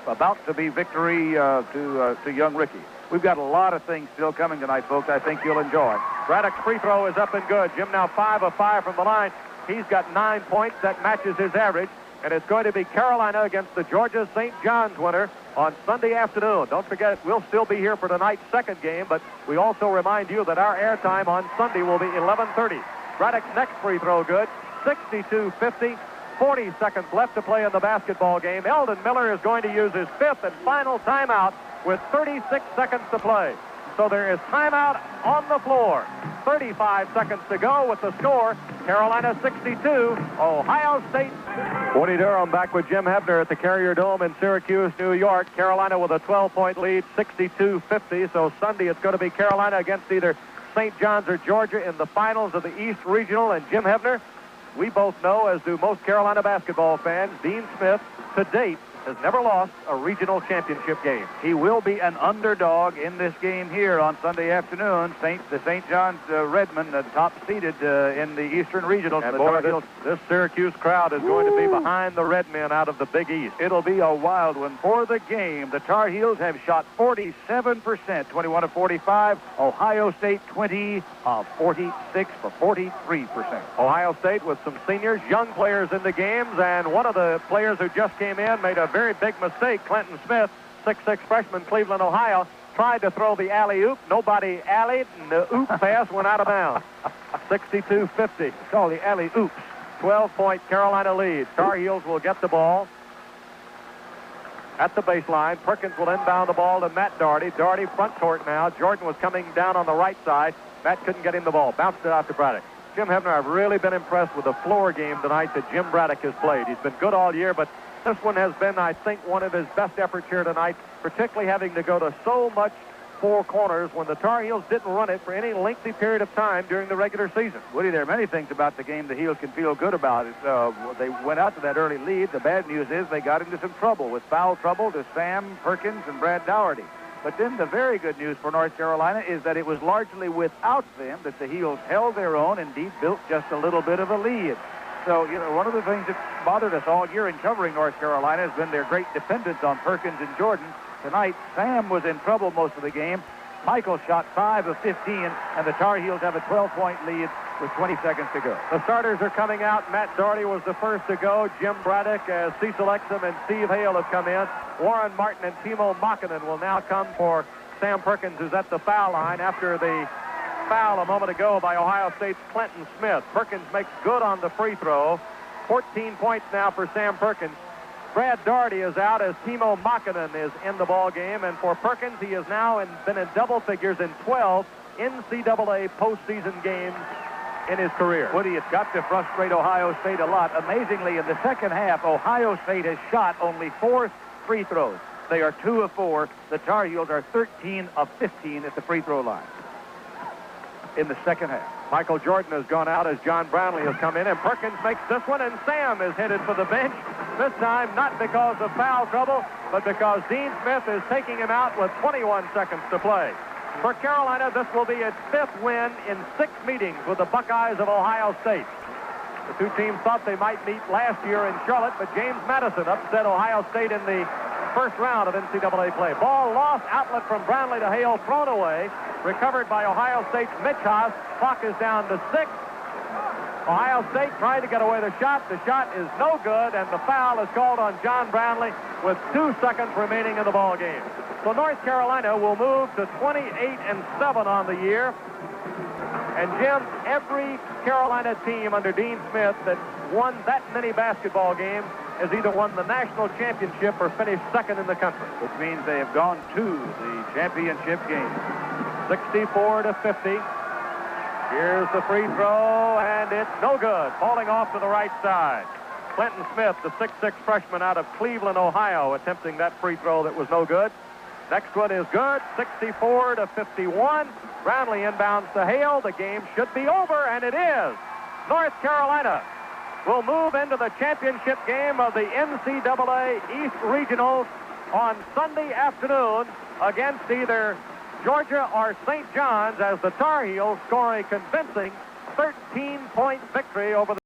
about-to-be victory to young Ricky. We've got a lot of things still coming tonight, folks. I think you'll enjoy. Braddock's free throw is up and good. Jim now 5 of 5 from the line. He's got 9 points. That matches his average. And it's going to be Carolina against the Georgia St. John's winner on Sunday afternoon. Don't forget, we'll still be here for tonight's second game, but we also remind you that our airtime on Sunday will be 11:30. Braddock's next free throw good, 62-50, 40 seconds left to play in the basketball game. Eldon Miller is going to use his 5th and final timeout with 36 seconds to play. So there is timeout on the floor. 35 seconds to go with the score, Carolina 62, Ohio State. Woody Durham back with Jim Hebner at the Carrier Dome in Syracuse, New York. Carolina with a 12-point lead, 62-50. So Sunday it's going to be Carolina against either St. John's or Georgia in the finals of the East Regional. And Jim Hebner, we both know, as do most Carolina basketball fans, Dean Smith, to date, has never lost a regional championship game. He will be an underdog in this game here on Sunday afternoon. The St. John's Redmond, top seeded in the Eastern Regional. And boy, this Syracuse crowd is going to be behind the Red Men out of the Big East. It'll be a wild one for the game. The Tar Heels have shot 47%, 21 of 45. Ohio State 20 of 46 for 43%. Ohio State with some seniors, young players in the games, and one of the players who just came in made a very big mistake. Clinton Smith, 6'6" freshman, Cleveland, Ohio, tried to throw the alley-oop. Nobody alleyed, and the oop pass went out of bounds. 62-50. It's called the alley-oops. 12-point Carolina lead. Tar Heels will get the ball at the baseline. Perkins will inbound the ball to Matt Doherty. Doherty front court now. Jordan was coming down on the right side. Matt couldn't get him the ball. Bounced it out to Braddock. Jim Hebner, I've really been impressed with the floor game tonight that Jim Braddock has played. He's been good all year, but this one has been, I think, one of his best efforts here tonight, particularly having to go to so much four corners when the Tar Heels didn't run it for any lengthy period of time during the regular season. Woody, there are many things about the game the Heels can feel good about. They went out to that early lead. The bad news is they got into some trouble, with foul trouble to Sam Perkins and Brad Doherty. But then the very good news for North Carolina is that it was largely without them that the Heels held their own, indeed built just a little bit of a lead. So, one of the things that bothered us all year in covering North Carolina has been their great dependence on Perkins and Jordan. Tonight, Sam was in trouble most of the game. Michael shot 5 of 15, and the Tar Heels have a 12-point lead with 20 seconds to go. The starters are coming out. Matt Doherty was the first to go. Jim Braddock, Cecil Exum, and Steve Hale have come in. Warren Martin and Timo Makinen will now come for Sam Perkins, who's at the foul line after the foul a moment ago by Ohio State's Clinton Smith. Perkins makes good on the free throw. 14 points now for Sam Perkins. Brad Doherty is out as Timo Makinen is in the ball game, and for Perkins, he has now been in double figures in 12 NCAA postseason games in his career. Woody, it's got to frustrate Ohio State a lot. Amazingly, in the second half, Ohio State has shot only 4 free throws. They are 2 of 4. The Tar Heels are 13 of 15 at the free throw line in the second half. Michael Jordan has gone out as John Brownlee has come in, and Perkins makes this one, and Sam is headed for the bench. This time, not because of foul trouble, but because Dean Smith is taking him out with 21 seconds to play. For Carolina, this will be its 5th win in 6 meetings with the Buckeyes of Ohio State. The two teams thought they might meet last year in Charlotte, but James Madison upset Ohio State in the first round of NCAA play. Ball lost, outlet from Brownlee to Hale, thrown away. Recovered by Ohio State's Mitch Haas. Clock is down to 6. Ohio State trying to get away the shot. The shot is no good, and the foul is called on John Brownlee with 2 seconds remaining in the ball game. So North Carolina will move to 28-7 on the year. And Jim, every Carolina team under Dean Smith that won that many basketball games has either won the national championship or finished second in the country. Which means they have gone to the championship game. 64-50. Here's the free throw, and it's no good. Falling off to the right side. Clinton Smith, the 6'6" freshman out of Cleveland, Ohio, attempting that free throw that was no good. Next one is good, 64-51. Brownlee inbounds to Hale. The game should be over, and it is. North Carolina will move into the championship game of the NCAA East Regionals on Sunday afternoon against either Georgia or St. John's, as the Tar Heels score a convincing 13-point victory over the